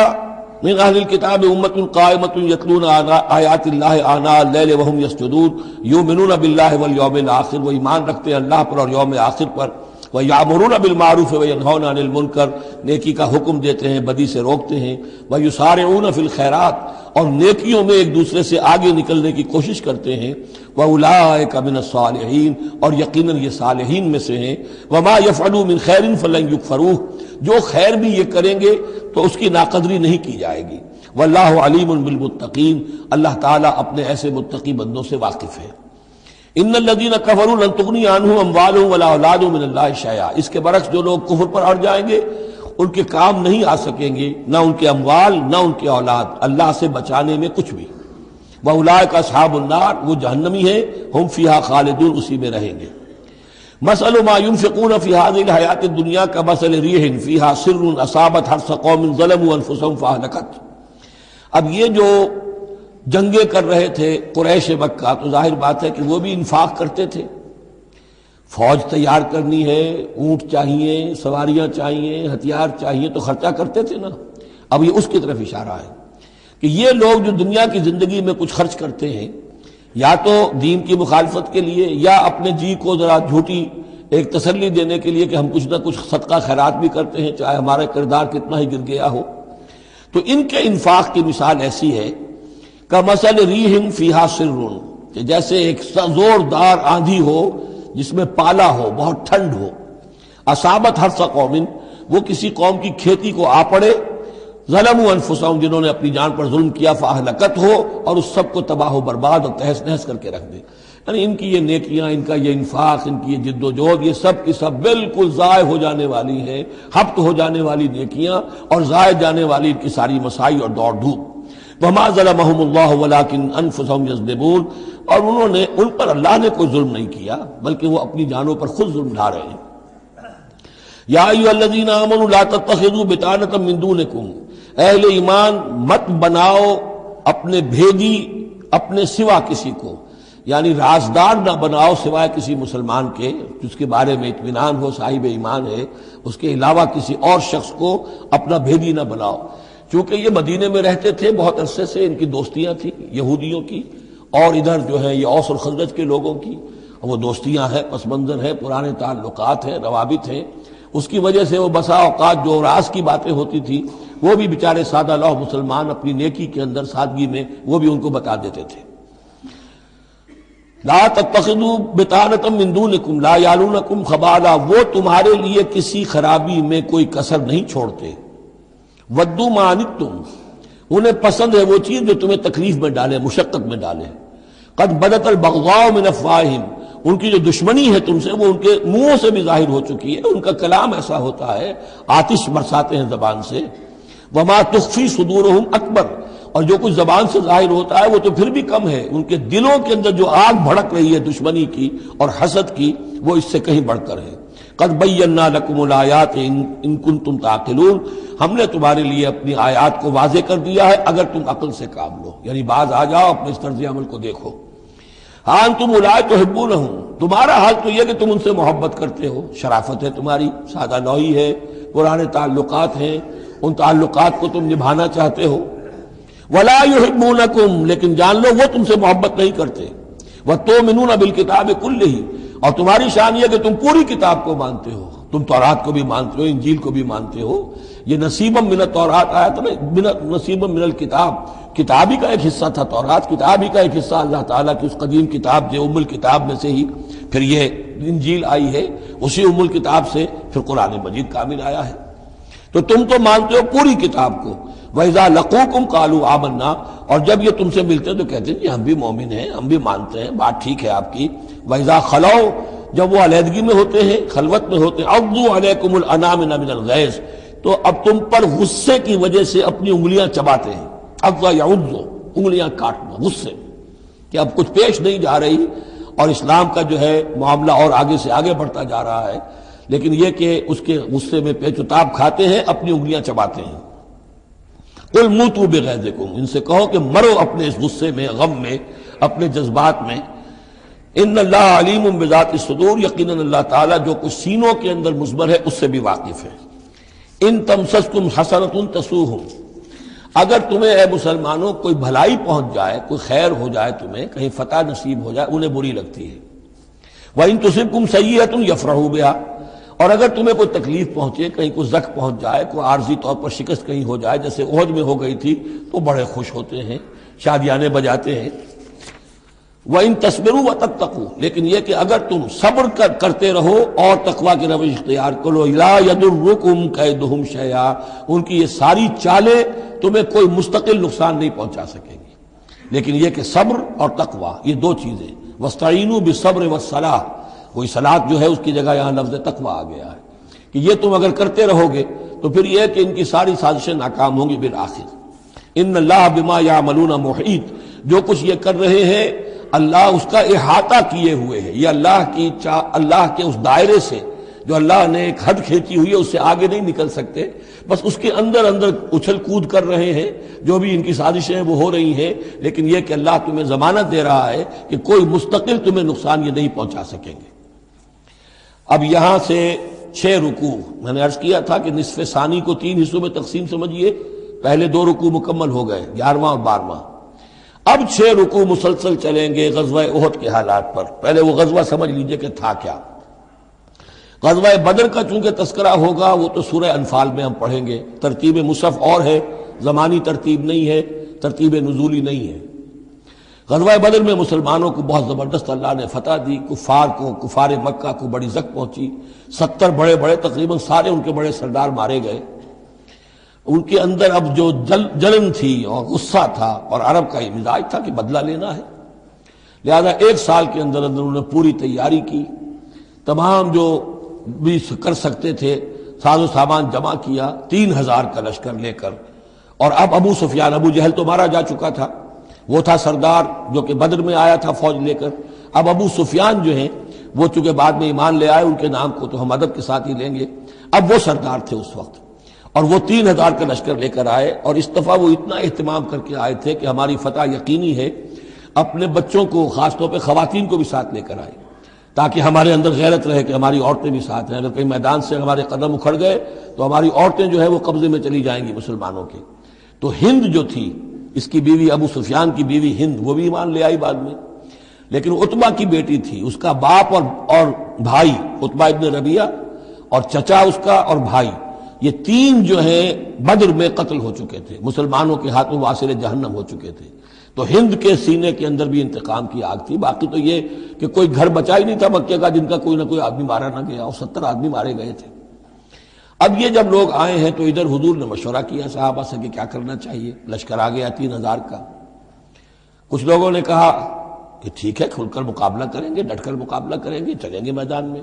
من اہل الکتاب امۃ قائمۃ یتلون آیات اللہ آناء اللیل وہم یسجدون یؤمنون باللہ والیوم الآخر، وہ ایمان رکھتے ہیں اللہ پر اور یوم آخر پر، وَيَأْمُرُونَ بِالْمَعْرُوفِ وَيَنْهَوْنَ عَنِ الْمُنْكَرِ، نیکی کا حکم دیتے ہیں بدی سے روکتے ہیں، وَيُسَارِعُونَ فِي الْخَيْرَاتِ، اور نیکیوں میں ایک دوسرے سے آگے نکلنے کی کوشش کرتے ہیں، وَأُولَٰئِكَ مِنَ الصَّالِحِينَ، اور یقیناً یہ صالحین میں سے ہیں، وَمَا يَفْعَلُوا مِنْ خَيْرٍ فَلَنْ يُكْفَرُوهُ، جو خیر بھی یہ کریں گے تو اس کی ناقدری نہیں کی جائے گی۔ وَاللَّهُ عَلِيمٌ بِالْمُتَّقِينَ، اللہ تعالیٰ اپنے ایسے متقی بندوں سے واقف ہے۔ ان الذین کفروا لن تغنی عنہم اموالہم ولا اولادہم من اللہ شیئا، اس کے برعکس جو لوگ کفر پر اڑ جائیں گے ان کے کام نہیں آ سکیں گے، نہ ان کے اموال نہ ان کے اولاد اللہ سے بچانے میں کچھ بھی۔ وَأُولَٰئِكَ أَصْحَابُ النَّارِ وہ جہنمی ہیں، ہم فیہا خالدون اسی میں رہیں گے۔ مثل ما ينفقون في هذه الحیات الدنیا كمثل ريح فيها سر اصابت حرث قوم ظلموا انفسهم فاهلكت۔ اب یہ جو جنگیں کر رہے تھے قریش مکہ، تو ظاہر بات ہے کہ وہ بھی انفاق کرتے تھے، فوج تیار کرنی ہے، اونٹ چاہیے، سواریاں چاہیے، ہتھیار چاہیے، تو خرچہ کرتے تھے نا۔ اب یہ اس کی طرف اشارہ ہے کہ یہ لوگ جو دنیا کی زندگی میں کچھ خرچ کرتے ہیں، یا تو دین کی مخالفت کے لیے، یا اپنے جی کو ذرا جھوٹی ایک تسلی دینے کے لیے کہ ہم کچھ نہ کچھ صدقہ خیرات بھی کرتے ہیں چاہے ہمارا کردار کتنا ہی گر گیا ہو، تو ان کے انفاق کی مثال ایسی ہے کمثل ریح فیہا سر، کہ جیسے ایک زوردار آندھی ہو جس میں پالا ہو، بہت ٹھنڈ ہو، اصابت حرث قوم، وہ کسی قوم کی کھیتی کو آ پڑے، ظلموا انفسہم، جنہوں نے اپنی جان پر ظلم کیا، فاہلکت ہو، اور اس سب کو تباہ و برباد اور تہس نہس کر کے رکھ دے۔ یعنی ان کی یہ نیکیاں، ان کا یہ انفاق، ان کی یہ جد و جہد، یہ سب کی سب بالکل ضائع ہو جانے والی ہیں، ہبط ہو جانے والی نیکیاں، اور ضائع جانے والی ان کی ساری مساعی اور دوڑ دھوپ۔ وما ظلمهم اللہ ولکن انفسہم یظلمون، اور انہوں نے، ان پر اللہ نے کوئی ظلم نہیں کیا بلکہ وہ اپنی جانوں پر خود ظلم ڈھا رہے ہیں۔ یا ایھا الذین آمنوا لا تتخذوا بطانة من دونکم، اہل ایمان مت بناؤ اپنے بھیدی اپنے سوا کسی کو، یعنی رازدار نہ بناؤ سوائے کسی مسلمان کے جس کے بارے میں اطمینان ہو، صاحب ایمان ہے، اس کے علاوہ کسی اور شخص کو اپنا بھیدی نہ بناؤ۔ چونکہ یہ مدینے میں رہتے تھے بہت عرصے سے، ان کی دوستیاں تھیں یہودیوں کی، اور ادھر جو ہے یہ اوس اور خزرج کے لوگوں کی، وہ دوستیاں ہیں، پس منظر ہے، پرانے تعلقات ہیں، روابط ہیں، اس کی وجہ سے وہ بسا اوقات جو راز کی باتیں ہوتی تھی وہ بھی بیچارے سادہ لوح مسلمان اپنی نیکی کے اندر، سادگی میں، وہ بھی ان کو بتا دیتے تھے۔ لا تتخذوا بطانة من دونکم لا یعلونکم خبالا، وہ تمہارے لیے کسی خرابی میں کوئی کسر نہیں چھوڑتے۔ ودوا ما عنتم، انہیں پسند ہے وہ چیز جو تمہیں تکلیف میں ڈالے، مشقت میں ڈالے۔ قد بدت البغضاء من افواہہم، ان کی جو دشمنی ہے تم سے وہ ان کے منہوں سے بھی ظاہر ہو چکی ہے، ان کا کلام ایسا ہوتا ہے، آتش برساتے ہیں زبان سے۔ وما تخفی صدورہم اکبر، اور جو کچھ زبان سے ظاہر ہوتا ہے وہ تو پھر بھی کم ہے، ان کے دلوں کے اندر جو آگ بھڑک رہی ہے دشمنی کی اور حسد کی، وہ اس سے کہیں بڑھ کر ہے۔ قد بینا لکم الآیات ان کنتم تعقلون، ہم نے تمہارے لیے اپنی آیات کو واضح کر دیا ہے اگر تم عقل سے کام لو، یعنی باز آ جاؤ، اپنے اس طرز عمل کو دیکھو۔ ہاں انتم اولئک تحبونہم، تمہارا حال تو یہ کہ تم ان سے محبت کرتے ہو، شرافت ہے تمہاری، سادہ لوحی ہے، پرانے تعلقات ہیں، ان تعلقات کو تم نبھانا چاہتے ہو۔ ولا یحبونکم، لیکن جان لو وہ تم سے محبت نہیں کرتے۔ وتؤمنون بالکتاب کلہ، اور تمہاری شان یہ کہ تم پوری کتاب کو مانتے ہو، تم تورات کو بھی مانتے ہو، انجیل کو بھی مانتے ہو۔ یہ نصیبا من التورات آیا تھا نا، نصیبا من الکتاب، کتاب ہی کا ایک حصہ تھا تورات، کتاب ہی کا ایک حصہ اللہ تعالیٰ کی اس قدیم کتاب جو ام الکتاب میں سے ہی پھر یہ انجیل آئی ہے، اسی ام الکتاب سے پھر قرآن مجید کامل آیا ہے۔ تو تم تو مانتے ہو پوری کتاب کو۔ وَإِذَا لَقُوكُمْ قَالُوا آمَنَّا، اور جب یہ تم سے ملتے تو کہتے ہیں ہم بھی مومن ہیں، ہم بھی مانتے ہیں، بات ٹھیک ہے آپ کی۔ وَإِذَا خَلَوْا، جب وہ علیحدگی میں ہوتے ہیں، خلوت میں ہوتے ہیں، عَضُّوا عَلَيْكُمُ الْأَنَامِلَ مِنَ الْغَيْظِ، تو اب تم پر غصے کی وجہ سے اپنی انگلیاں چباتے ہیں۔ عَضَّ يَعُضُّ، انگلیاں کاٹنا، غصے کہ اب کچھ پیش نہیں جا رہی، اور اسلام کا جو ہے معاملہ اور آگے سے آگے بڑھتا جا رہا ہے، لیکن یہ کہ اس کے غصے میں پیچ و تاب کھاتے ہیں، اپنی انگلیاں چباتے ہیں۔ قل موتوا بغیظکم، ان سے کہو کہ مرو اپنے اس غصے میں، غم میں، اپنے جذبات میں۔ ان اللہ علیم بذات الصدور، یقیناً اللہ تعالیٰ جو کچھ سینوں کے اندر مضمر ہے اس سے بھی واقف ہے۔ ان تمسسکم حسنۃ تسؤہم، اگر تمہیں اے مسلمانوں کوئی بھلائی پہنچ جائے، کوئی خیر ہو جائے، تمہیں کہیں فتح نصیب ہو جائے، انہیں بری لگتی ہے۔ وَإِن تُصِبْكُمْ سَیِّئَةٌ یفرحوا بِہَا، اور اگر تمہیں کوئی تکلیف پہنچے، کہیں کوئی زخم پہنچ جائے، کوئی عارضی طور پر شکست کہیں ہو جائے، جیسے احد میں ہو گئی تھی، تو بڑے خوش ہوتے ہیں، شادیانے بجاتے ہیں۔ وَإِن تَصْبِرُوا وَتَتَّقُوا، لیکن یہ کہ اگر تم صبر کرتے رہو اور تقویٰ کی روش اختیار کرو، لَا يَضُرُّكُمْ كَيْدُهُمْ شَيْئًا، ان کی یہ ساری چالیں تمہیں کوئی مستقل نقصان نہیں پہنچا سکیں گی۔ لیکن یہ کہ صبر اور تقویٰ، یہ دو چیزیں، وَاسْتَعِینُوا بِالصَّبْرِ وَالصَّلَاةِ، وہی صلاۃ جو ہے اس کی جگہ یہاں لفظ تقویٰ آ گیا ہے کہ یہ تم اگر کرتے رہو گے تو پھر یہ کہ ان کی ساری سازشیں ناکام ہوں گی بالآخر۔ ان اللہ بما یعملون محیط، جو کچھ یہ کر رہے ہیں اللہ اس کا احاطہ کیے ہوئے ہے. یہ اللہ کے اس دائرے سے جو اللہ نے ایک حد کھینچی ہوئی ہے اس سے آگے نہیں نکل سکتے. بس اس کے اندر اچھل کود کر رہے ہیں. جو بھی ان کی سازشیں ہیں وہ ہو رہی ہیں، لیکن یہ کہ اللہ تمہیں ضمانت دے رہا ہے کہ کوئی مستقل تمہیں نقصان یہ نہیں پہنچا سکیں گے. اب یہاں سے 6 رکوع میں نے عرض کیا تھا کہ نصف ثانی کو 3 حصوں میں تقسیم سمجھیے. پہلے 2 رکوع مکمل ہو گئے، 11واں اور 12واں. اب 6 رکوع مسلسل چلیں گے غزوہ احد کے حالات پر. پہلے وہ غزوہ سمجھ لیجئے کہ تھا کیا. غزوہ بدر کا چونکہ تذکرہ ہوگا وہ تو سورہ انفال میں ہم پڑھیں گے. ترتیب مصحف اور ہے، زمانی ترتیب نہیں ہے، ترتیب نزولی نہیں ہے. غزوہ بدر میں مسلمانوں کو بہت زبردست اللہ نے فتح دی. کفار مکہ کو بڑی زک پہنچی. 70 بڑے تقریباً سارے ان کے بڑے سردار مارے گئے. ان کے اندر اب جو جلن تھی اور غصہ تھا، اور عرب کا یہ مزاج تھا کہ بدلہ لینا ہے، لہذا 1 سال کے اندر انہوں نے پوری تیاری کی. تمام جو بھی کر سکتے تھے ساز و سامان جمع کیا، 3000 کا لشکر لے کر. اور اب ابو سفیان، ابو جہل تو مارا جا چکا تھا، وہ تھا سردار جو کہ بدر میں آیا تھا فوج لے کر. اب ابو سفیان جو ہیں وہ چونکہ بعد میں ایمان لے آئے، ان کے نام کو تو ہم ادب کے ساتھ ہی لیں گے. اب وہ سردار تھے اس وقت، اور وہ 3000 کا لشکر لے کر آئے. اور اس دفعہ وہ اتنا اہتمام کر کے آئے تھے کہ ہماری فتح یقینی ہے. اپنے بچوں کو، خاص طور پہ خواتین کو بھی ساتھ لے کر آئے تاکہ ہمارے اندر غیرت رہے کہ ہماری عورتیں بھی ساتھ ہیں. اگر کہیں میدان سے ہمارے قدم اکھڑ گئے تو ہماری عورتیں جو ہے وہ قبضے میں چلی جائیں گی مسلمانوں کے. تو ہند جو تھی، اس کی بیوی، ابو سفیان کی بیوی ہند، وہ بھی ایمان لے آئی بعد میں. لیکن عتبہ کی بیٹی تھی، اس کا باپ اور بھائی عتبہ ابن ربیعہ، اور چچا اس کا اور بھائی، یہ 3 جو ہیں بدر میں قتل ہو چکے تھے، مسلمانوں کے ہاتھوں واسر جہنم ہو چکے تھے. تو ہند کے سینے کے اندر بھی انتقام کی آگ تھی. باقی تو یہ کہ کوئی گھر بچا ہی نہیں تھا مکے کا جن کا کوئی نہ کوئی آدمی مارا نہ گیا، اور 70 آدمی مارے گئے تھے. اب یہ جب لوگ آئے ہیں تو ادھر حضور نے مشورہ کیا صحابہ سے کہ کیا کرنا چاہیے. لشکر آ گیا 3000 کا. کچھ لوگوں نے کہا کہ ٹھیک ہے، کھل کر مقابلہ کریں گے، ڈٹ کر مقابلہ کریں گے، چلیں گے میدان میں.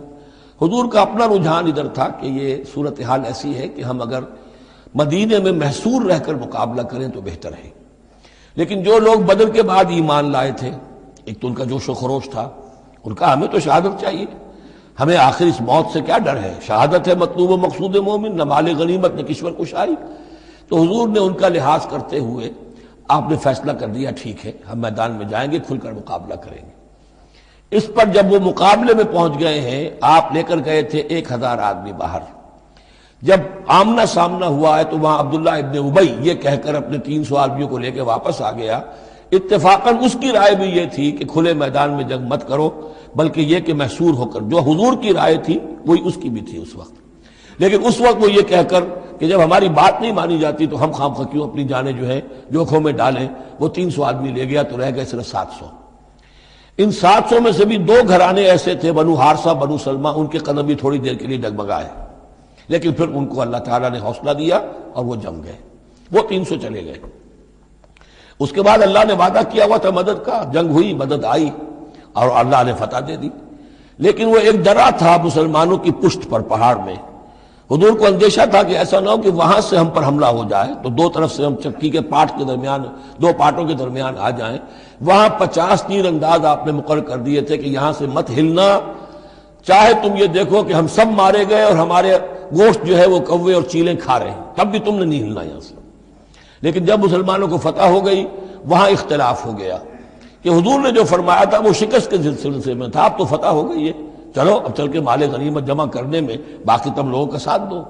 حضور کا اپنا رجحان ادھر تھا کہ یہ صورتحال ایسی ہے کہ ہم اگر مدینے میں محصور رہ کر مقابلہ کریں تو بہتر ہے. لیکن جو لوگ بدر کے بعد ایمان لائے تھے، ایک تو ان کا جوش و خروش تھا، ان کا ہمیں تو شہادت چاہیے، ہمیں آخر اس موت سے کیا ڈر ہے، شہادت ہے مطلوب و مقصود مومن، نہ مال غنیمت نہ کشور کشائی. تو حضور نے ان کا لحاظ کرتے ہوئے آپ نے فیصلہ کر دیا ٹھیک ہے ہم میدان میں جائیں گے، کھل کر مقابلہ کریں گے. اس پر جب وہ مقابلے میں پہنچ گئے ہیں، آپ لے کر گئے تھے 1000 آدمی باہر. جب آمنا سامنا ہوا ہے تو وہاں عبداللہ ابن ابی یہ کہہ کر اپنے 300 آدمیوں کو لے کے واپس آ گیا. اتفاقاً اس کی رائے بھی یہ تھی کہ کھلے میدان میں جنگ مت کرو، بلکہ یہ کہ محصور ہو کر. جو حضور کی رائے تھی وہی اس کی بھی تھی اس وقت. لیکن اس وقت وہ یہ کہہ کر کہ جب ہماری بات نہیں مانی جاتی تو ہم خواہ کیوں اپنی جانیں جو ہے جوکھوں میں ڈالیں. وہ 300 آدمی لے گیا تو رہ گئے صرف 700. ان 700 میں سے بھی 2 گھرانے ایسے تھے، بنو حارثہ بنو سلمہ، ان کے قدم بھی تھوڑی دیر کے لیے ڈگمگائے. لیکن پھر ان کو اللہ تعالیٰ نے حوصلہ دیا اور وہ جم گئے، وہ 300 چلے گئے. اس کے بعد اللہ نے وعدہ کیا ہوا تھا مدد کا، جنگ ہوئی، مدد آئی اور اللہ نے فتح دے دی. لیکن وہ ایک ڈرا تھا مسلمانوں کی پشت پر پہاڑ میں. حضور کو اندیشہ تھا کہ ایسا نہ ہو کہ وہاں سے ہم پر حملہ ہو جائے تو 2 طرف سے ہم چکی کے پاٹ کے درمیان، 2 پاٹوں کے درمیان آ جائیں. وہاں 50 تیر انداز آپ نے مقرر کر دیے تھے کہ یہاں سے مت ہلنا، چاہے تم یہ دیکھو کہ ہم سب مارے گئے اور ہمارے گوشت جو ہے وہ کوے اور چیلیں کھا رہے ہیں، تب بھی تم نے نہیں ہلنا یہاں سے. لیکن جب مسلمانوں کو فتح ہو گئی وہاں اختلاف ہو گیا کہ حضور نے جو فرمایا تھا وہ شکست کے سلسلے میں تھا. اب تو فتح ہو گئی ہے، چلو اب چل کے مال غنیمت جمع کرنے میں باقی تم لوگوں کا ساتھ دو.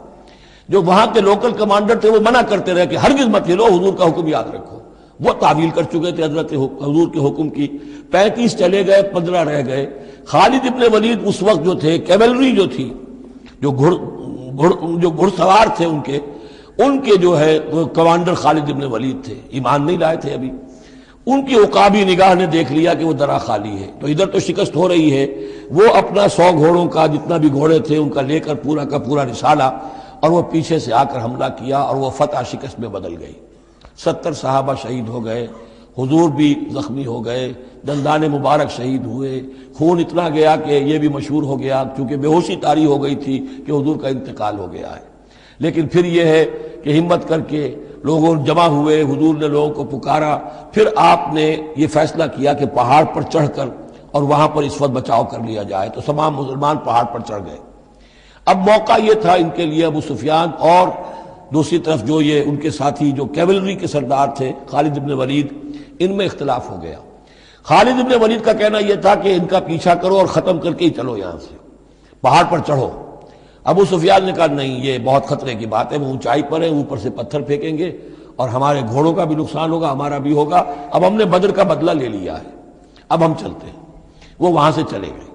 جو وہاں کے لوکل کمانڈر تھے وہ منع کرتے رہے کہ ہرگز مت ہلو، حضور کا حکم یاد رکھو. وہ تعویل کر چکے تھے حضرت حضور کے حکم کی. 35 چلے گئے، 15 رہ گئے. خالد ابن ولید اس وقت جو تھے، کیولری جو تھی، جو گھڑ سوار تھے ان کے جو ہے وہ کمانڈر خالد ابن ولید تھے، ایمان نہیں لائے تھے ابھی. ان کی عقابی نگاہ نے دیکھ لیا کہ وہ درا خالی ہے، تو ادھر تو شکست ہو رہی ہے. وہ اپنا 100 گھوڑوں کا جتنا بھی گھوڑے تھے ان کا لے کر پورا کا پورا رسالہ، اور وہ پیچھے سے آ کر حملہ کیا اور وہ فتح شکست میں بدل گئی. 70 صحابہ شہید ہو گئے، حضور بھی زخمی ہو گئے، دندان مبارک شہید ہوئے. خون اتنا گیا کہ یہ بھی مشہور ہو گیا، کیونکہ بے ہوشی طاری ہو گئی تھی کہ حضور کا انتقال ہو گیا ہے. لیکن پھر یہ ہے کہ ہمت کر کے لوگوں جمع ہوئے، حضور نے لوگوں کو پکارا، پھر آپ نے یہ فیصلہ کیا کہ پہاڑ پر چڑھ کر اور وہاں پر اس وقت بچاؤ کر لیا جائے، تو تمام مسلمان پہاڑ پر چڑھ گئے۔ اب موقع یہ تھا ان کے لیے، ابو سفیان اور دوسری طرف جو یہ ان کے ساتھی جو کیولری کے سردار تھے خالد بن ولید، ان میں اختلاف ہو گیا۔ خالد بن ولید کا کہنا یہ تھا کہ ان کا پیچھا کرو اور ختم کر کے ہی چلو، یہاں سے پہاڑ پر چڑھو۔ ابو سفیان نے کہا نہیں، یہ بہت خطرے کی بات ہے، وہ اونچائی پر ہے، اوپر سے پتھر پھینکیں گے اور ہمارے گھوڑوں کا بھی نقصان ہوگا، ہمارا بھی ہوگا، اب ہم نے بدر کا بدلہ لے لیا ہے، اب ہم چلتے ہیں۔ وہ وہاں سے چلے گئے۔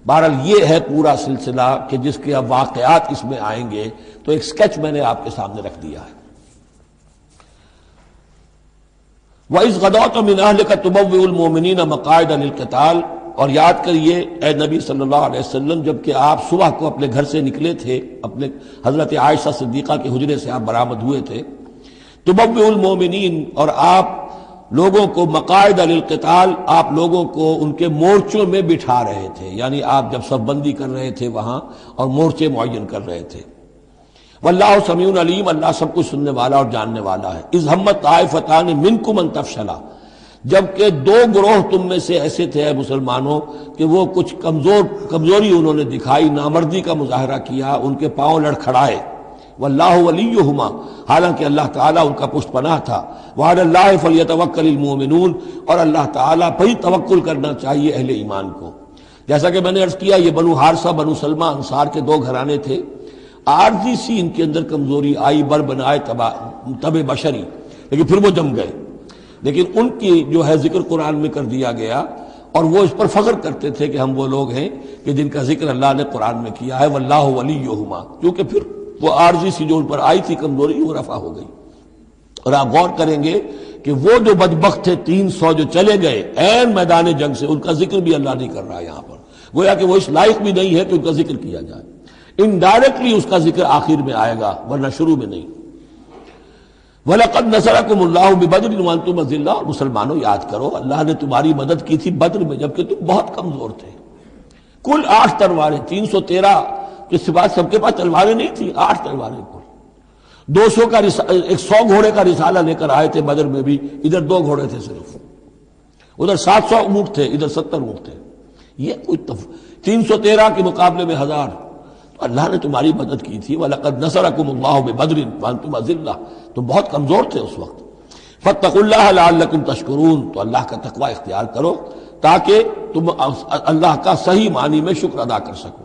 بہرحال یہ ہے پورا سلسلہ کہ جس کے اب واقعات اس میں آئیں گے، تو ایک سکیچ میں نے آپ کے سامنے رکھ دیا ہے۔ وَإِذْ غَدَوْتَ مِنْ أَهْلِكَ تُبَوِّئُ الْمُؤْمِنِينَ مَقَاعِدَ لِلْقِتَالِ، اور یاد کریے اے نبی صلی اللہ علیہ وسلم، جب کہ آپ صبح کو اپنے گھر سے نکلے تھے، اپنے حضرت عائشہ صدیقہ کے حجرے سے آپ برآمد ہوئے تھے، تُبَوِّئُ الْمُؤْمِنِينَ، اور آپ لوگوں کو مقاعد للقتال، آپ لوگوں کو ان کے مورچوں میں بٹھا رہے تھے، یعنی آپ جب صف بندی کر رہے تھے وہاں اور مورچے معین کر رہے تھے۔ واللہ سمیع علیم، اللہ سب کچھ سننے والا اور جاننے والا ہے۔ اذ ہمت طائفتان منکم ان تفشلا، جبکہ دو گروہ تم میں سے ایسے تھے اے مسلمانوں کہ وہ کچھ کمزوری انہوں نے دکھائی، نامردی کا مظاہرہ کیا، ان کے پاؤں لڑکھڑائے۔ واللہ ولیہما، حالانکہ اللہ تعالیٰ ان کا پشت پناہ تھا۔ وعلی اللہ فلیتوکل المؤمنون، اور اللہ تعالیٰ پر ہی توکل کرنا چاہیے اہل ایمان کو۔ جیسا کہ میں نے عرض کیا، یہ بنو حارثہ بنو سلمہ انصار کے دو گھرانے تھے، عارضی سی ان کے اندر کمزوری آئی، بر بنائے تب بشری، لیکن پھر وہ جم گئے۔ لیکن ان کی جو ہے ذکر قرآن میں کر دیا گیا، اور وہ اس پر فخر کرتے تھے کہ ہم وہ لوگ ہیں کہ جن کا ذکر اللہ نے قرآن میں کیا ہے، واللہ ولیہما، کیونکہ پھر وہ عارضی سی جو ان پر آئی تھی کمزوری، وہ رفع ہو گئی۔ اور آپ غور کریں گے کہ وہ جو بدبخت تھے 300 جو چلے گئے عین میدان جنگ سے، ان کا ذکر بھی اللہ نہیں کر رہا یہاں پر، گویا کہ وہ اس لائق بھی نہیں ہے کہ ان کا ذکر کیا جائے۔ انڈائریکٹلی اس کا ذکر آخر میں آئے گا، ورنہ شروع میں نہیں۔ وَلَقَدْ نَصَرَكُمُ اللَّهُ بِبَدْرٍ وَأَنْتُمْ أَذِلَّةٌ، اور مسلمانوں یاد کرو اللہ نے تمہاری مدد کی تھی بدر میں جبکہ تم بہت کمزور تھے۔ کل 8 تلواریں، 313 کے سوا سب کے پاس تلواریں نہیں تھیں، 8 تلواریں کل۔ 200 کا 100 گھوڑے کا رسالہ لے کر آئے تھے بدر میں بھی، ادھر 2 گھوڑے تھے صرف، ادھر 700 اونٹ تھے، ادھر 70 اونٹ تھے۔ یہ کوئی 313 کے مقابلے میں 1000، اللہ نے تمہاری مدد کی تھی۔ وَلَقَدْ نَصَرَكُمُ اللَّهُ بِبَدْرٍ وَأَنْتُمْ أَذِلَّةٌ، تم بہت کمزور تھے اس وقت۔ فَاتَّقُوا اللَّهَ لَعَلَّكُمْ تَشْكُرُونَ، تو اللہ کا تقوی اختیار کرو تاکہ تم اللہ کا صحیح معنی میں شکر ادا کر سکو۔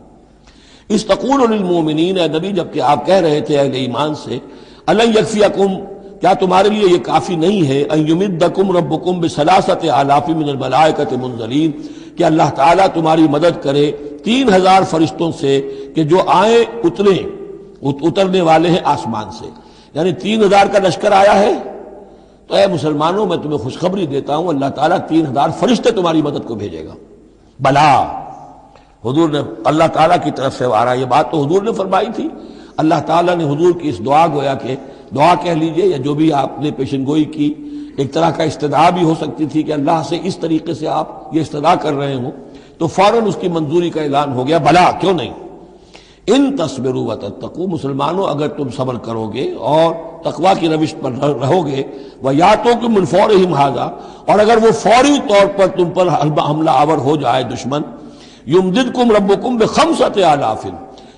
اِذْ تَقُولُ لِلْمُؤْمِنِينَ، اے نبی جبکہ آپ کہہ رہے تھے اہل ایمان سے، أَلَنْ يَكْفِيَكُمْ، کیا تمہارے لیے یہ کافی نہیں ہے، أَنْ يُمِدَّكُمْ رَبُّكُمْ بِثَلَاثَةِ آلَافٍ مِنَ الْمَلَائِكَةِ مُنزَلِينَ، کہ اللہ تعالیٰ تمہاری مدد کرے 3000 فرشتوں سے کہ جو آئیں اترنے والے ہیں آسمان سے، یعنی 3000 کا لشکر آیا ہے۔ تو اے مسلمانوں میں تمہیں خوشخبری دیتا ہوں، اللہ تعالیٰ 3000 فرشتے تمہاری مدد کو بھیجے گا۔ بلا، حضور نے اللہ تعالیٰ کی طرف سے آ رہا، یہ بات تو حضور نے فرمائی تھی، اللہ تعالیٰ نے حضور کی اس دعا، گویا کہ دعا کہہ لیجئے یا جو بھی آپ نے پیشن گوئی کی، ایک طرح کا استدعا بھی ہو سکتی تھی کہ اللہ سے اس طریقے سے آپ یہ استدعا کر رہے ہوں، تو فوراً اس کی منظوری کا اعلان ہو گیا، بلا کیوں نہیں۔ ان تصبروا وتتقوا، مسلمانوں اگر تم صبر کرو گے اور تقوی کی روش پر رہو گے، وَيَأْتُوكُم مِّن فَوْرِهِمْ هَٰذَا، اور اگر وہ فوری طور پر تم پر حملہ آور ہو جائے دشمن، يُمْدِدْكُمْ رَبُّكُمْ بِخَمْسَةِ آلَافٍ،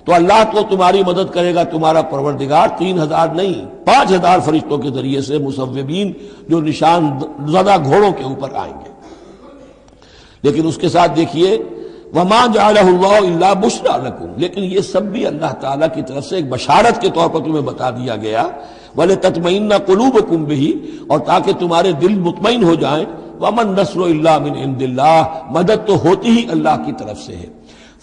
تو اللہ تو تمہاری مدد کرے گا تمہارا پروردگار 3000 نہیں 5000 فرشتوں کے ذریعے سے، مصوبین جو نشان زدہ گھوڑوں کے اوپر آئیں گے۔ لیکن اس کے ساتھ دیکھیے وَمَا جَعَلَهُ اللَّهُ إِلَّا بُشْرَىٰ لَكُمْ، لیکن یہ سب بھی اللہ تعالیٰ کی طرف سے ایک بشارت کے طور پر تمہیں بتا دیا گیا، وَلِتَطْمَئِنَّ قُلُوبُكُمْ بِهِ، اور تاکہ تمہارے دل مطمئن ہو جائیں۔ وَمَا النَّصْرُ إِلَّا مِنْ عِنْدِ اللَّهِ، مدد تو ہوتی ہی اللہ کی طرف سے ہے،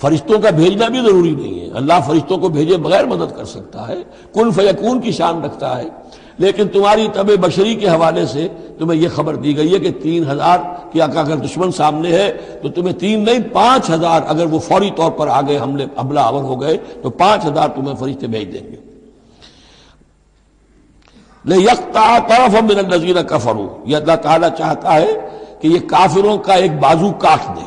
فرشتوں کا بھیجنا بھی ضروری نہیں ہے، اللہ فرشتوں کو بھیجے بغیر مدد کر سکتا ہے، کن فیکون کی شان رکھتا ہے۔ لیکن تمہاری طبع بشری کے حوالے سے تمہیں یہ خبر دی گئی ہے کہ 3000 کی اگر دشمن سامنے ہے تو تمہیں 3 نہیں 5000، اگر وہ فوری طور پر آگے حملہ آور ہو گئے تو 5000 تمہیں فرشتے بھیج دیں گے۔ لِيَقْطَعَ طَرَفًا مِّنَ الَّذِينَ كَفَرُوا، یہ اللہ تعالیٰ چاہتا ہے کہ یہ کافروں کا ایک بازو کاٹ دے،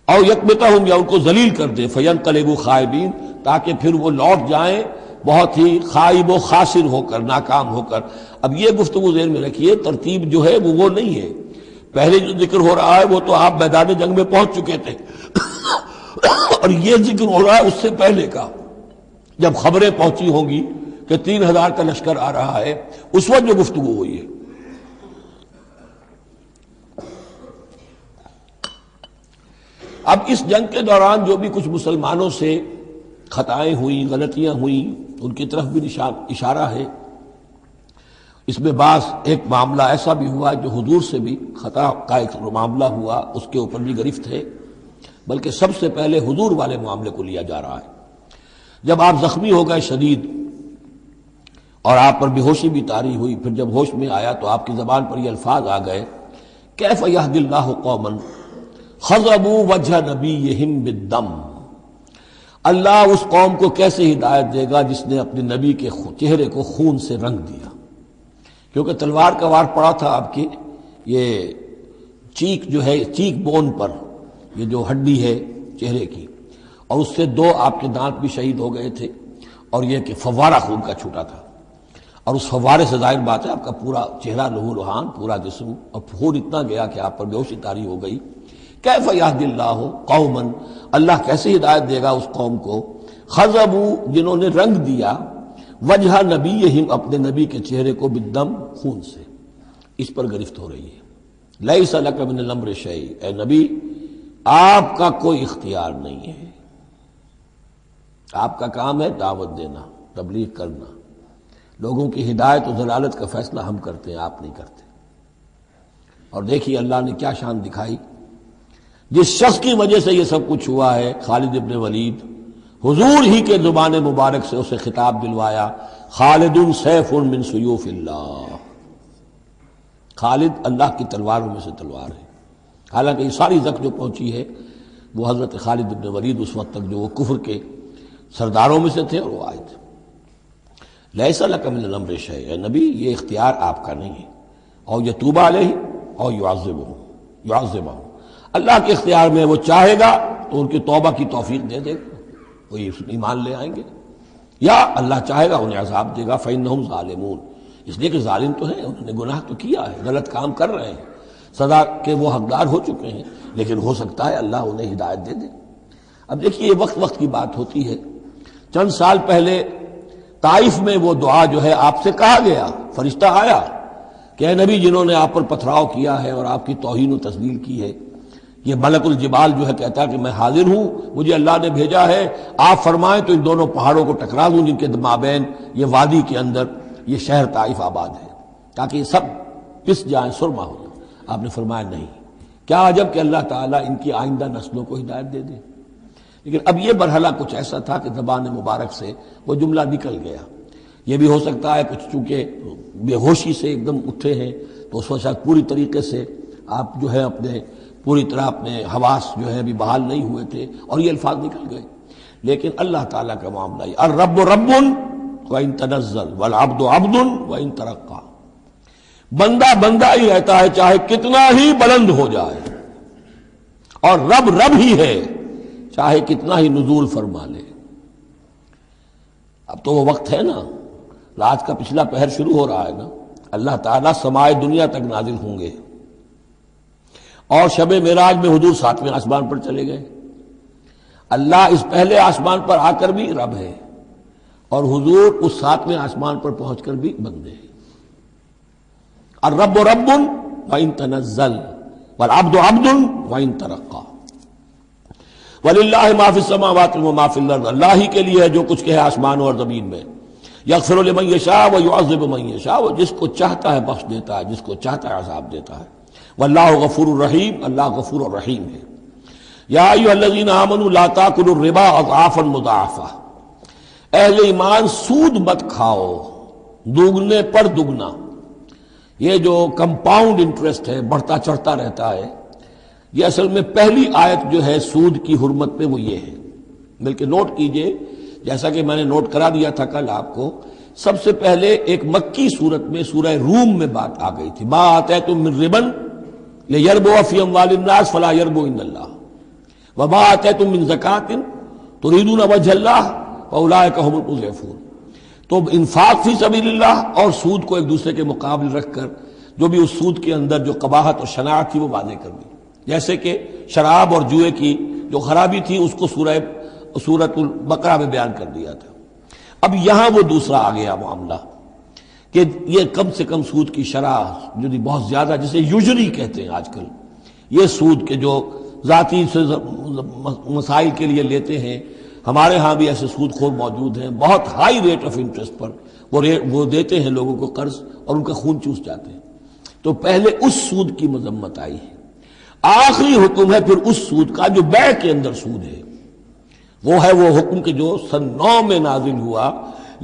اور یکبتہم، یا ان کو ذلیل کر دے، فینقلبوا خائبین، تاکہ پھر وہ لوٹ جائیں بہت ہی خائب و خاسر ہو کر، ناکام ہو کر۔ اب یہ گفتگو ذہن میں رکھیے، ترتیب جو ہے وہ نہیں ہے۔ پہلے جو ذکر ہو رہا ہے وہ تو آپ میدان جنگ میں پہنچ چکے تھے، اور یہ ذکر ہو رہا ہے اس سے پہلے کا، جب خبریں پہنچی ہوں گی کہ 3000 کا لشکر آ رہا ہے، اس وقت جو گفتگو ہوئی ہے۔ اب اس جنگ کے دوران جو بھی کچھ مسلمانوں سے خطائیں ہوئیں، غلطیاں ہوئیں، ان کی طرف بھی اشارہ ہے۔ اس میں بعض ایک معاملہ ایسا بھی ہوا جو حضور سے بھی خطا کا ایک معاملہ ہوا، اس کے اوپر بھی گرفت ہے، بلکہ سب سے پہلے حضور والے معاملے کو لیا جا رہا ہے۔ جب آپ زخمی ہو گئے شدید اور آپ پر بے ہوشی بھی طاری ہوئی، پھر جب ہوش میں آیا تو آپ کی زبان پر یہ الفاظ آ گئے، کیف یہدی اللہ قوما خضبوا وجہ نبیہم بالدم، اللہ اس قوم کو کیسے ہدایت دے گا جس نے اپنے نبی کے چہرے کو خون سے رنگ دیا، کیونکہ تلوار کا وار پڑا تھا آپ کی یہ چیک جو ہے، چیک بون پر، یہ جو ہڈی ہے چہرے کی، اور اس سے 2 آپ کے دانت بھی شہید ہو گئے تھے، اور یہ کہ فوارہ خون کا چھوٹا تھا، اور اس فوارے سے ظاہر بات ہے آپ کا پورا چہرہ لہو لہان، پورا جسم، اور خون اتنا گیا کہ آپ پر بے ہوشی طاری ہو گئی۔ کیف یہدی اللہ قوما، اللہ کیسے ہدایت دے گا اس قوم کو، خضبوا جنہوں نے رنگ دیا، وجہ نبیہم اپنے نبی کے چہرے کو، بالدم خون سے۔ اس پر گرفت ہو رہی ہے۔ لیس لک من الامر شیء، اے نبی آپ کا کوئی اختیار نہیں ہے، آپ کا کام ہے دعوت دینا، تبلیغ کرنا، لوگوں کی ہدایت و ضلالت کا فیصلہ ہم کرتے ہیں، آپ نہیں کرتے۔ اور دیکھیے اللہ نے کیا شان دکھائی، جس شخص کی وجہ سے یہ سب کچھ ہوا ہے، خالد ابن ولید، حضور ہی کے زبان مبارک سے اسے خطاب دلوایا، خالد سیف من سیوف اللہ، خالد اللہ کی تلواروں میں سے تلوار ہے۔ حالانکہ یہ ساری زخم جو پہنچی ہے وہ حضرت خالد ابن ولید اس وقت تک جو وہ کفر کے سرداروں میں سے تھے، اور وہ آئے تھے۔ لیس لک من الامر شیء، اے نبی یہ اختیار آپ کا نہیں ہے، اور یتوب علیہ اور یعذبہ، اللہ کے اختیار میں، وہ چاہے گا تو ان کی توبہ کی توفیق دے دے گا، وہ ایمان لے آئیں گے، یا اللہ چاہے گا انہیں عذاب دے گا، فإنہم ظالمون، اس لیے کہ ظالم تو ہیں، انہوں نے گناہ تو کیا ہے، غلط کام کر رہے ہیں، سزا کے وہ حقدار ہو چکے ہیں، لیکن ہو سکتا ہے اللہ انہیں ہدایت دے دے۔ اب دیکھیے یہ وقت کی بات ہوتی ہے۔ چند سال پہلے طائف میں وہ دعا جو ہے آپ سے کہا گیا، فرشتہ آیا کہ اے نبی جنہوں نے آپ پر پتھراؤ کیا ہے اور آپ کی توہین و تذلیل کی ہے، یہ ملک الجبال جو ہے کہتا ہے کہ میں حاضر ہوں، مجھے اللہ نے بھیجا ہے، آپ فرمائیں تو ان دونوں پہاڑوں کو ٹکرا دوں جن کے مابین یہ وادی کے اندر یہ شہر طائف آباد ہے، تاکہ یہ سب پس جائیں، سرما ہو جائیں۔ آپ نے فرمایا نہیں، کیا عجب کہ اللہ تعالیٰ ان کی آئندہ نسلوں کو ہدایت دے دے۔ لیکن اب یہ مرحلہ کچھ ایسا تھا کہ زبان مبارک سے وہ جملہ نکل گیا۔ یہ بھی ہو سکتا ہے کچھ چونکہ بے ہوشی سے ایک دم اٹھے ہیں تو اس وقت شاید پوری طریقے سے آپ جو ہے اپنے پوری طرح اپنے حواس جو ہے ابھی بحال نہیں ہوئے تھے اور یہ الفاظ نکل گئے۔ لیکن اللہ تعالیٰ کا معاملہ یہ، الرب رب وإن تنزل والعبد عبد وإن ترقى، بندہ بندہ ہی رہتا ہے چاہے کتنا ہی بلند ہو جائے، اور رب رب ہی ہے چاہے کتنا ہی نزول فرما لے۔ اب تو وہ وقت ہے نا، رات کا پچھلا پہر شروع ہو رہا ہے نا، اللہ تعالیٰ سمائے دنیا تک نازل ہوں گے، اور شب معراج میں حضور 7ویں آسمان پر چلے گئے۔ اللہ اس پہلے آسمان پر آ کر بھی رب ہے، اور حضور اس 7ویں آسمان پر پہنچ کر بھی بندے ہیں۔ الرب رب وإن تنزل والعبد عبد وإن ترقى وللہ ما فی السماوات وما فی الارض، اللہ ہی کے لیے ہے جو کچھ کہ ہے آسمانوں اور زمین میں۔ یغفر لمن یشاء ویعذب من یشاء، وہ جس کو چاہتا ہے بخش دیتا ہے، جس کو چاہتا ہے عذاب دیتا ہے۔ واللہ غفور الرحیم، اللہ غفور الرحیم ہے۔ یا ایھا الذین آمنوا لا تاکلوا الربا اضعافا مضاعفہ، اہل ایمان سود مت کھاؤ دوگنے پر دگنا۔ یہ جو کمپاؤنڈ انٹرسٹ ہے، بڑھتا چڑھتا رہتا ہے، یہ اصل میں پہلی آیت جو ہے سود کی حرمت میں وہ یہ ہے۔ بلکہ نوٹ کیجئے، جیسا کہ میں نے نوٹ کرا دیا تھا کل آپ کو، سب سے پہلے ایک مکی صورت میں سورہ روم میں بات آ گئی تھی، ما آتیتم من ربا لیربو فی اموال الناس فلا یربو عند اللہ وما آتیتم من زکاۃ تریدون وجہ اللہ فاولئک هم المضعفون۔ تو انفاق فی سبیل اللہ اور سود کو ایک دوسرے کے مقابل رکھ کر جو بھی اس سود کے اندر جو قباحت اور شناعت تھی وہ واضح کر دی. جیسے کہ شراب اور جوئے کی جو خرابی تھی اس کو سورۃ البقرہ میں بیان کر دیا تھا. اب یہاں وہ دوسرا آ گیا معاملہ کہ یہ کم سے کم سود کی شرح جو بہت زیادہ جسے یوجری کہتے ہیں آج کل، یہ سود کے جو ذاتی سے مسائل کے لیے لیتے ہیں، ہمارے ہاں بھی ایسے سود خور موجود ہیں، بہت ہائی ریٹ آف انٹرسٹ پر وہ دیتے ہیں لوگوں کو قرض اور ان کا خون چوس جاتے ہیں. تو پہلے اس سود کی مذمت آئی ہے. آخری حکم ہے پھر اس سود کا جو بیع کے اندر سود ہے، وہ ہے وہ حکم کہ جو سن 9 میں نازل ہوا،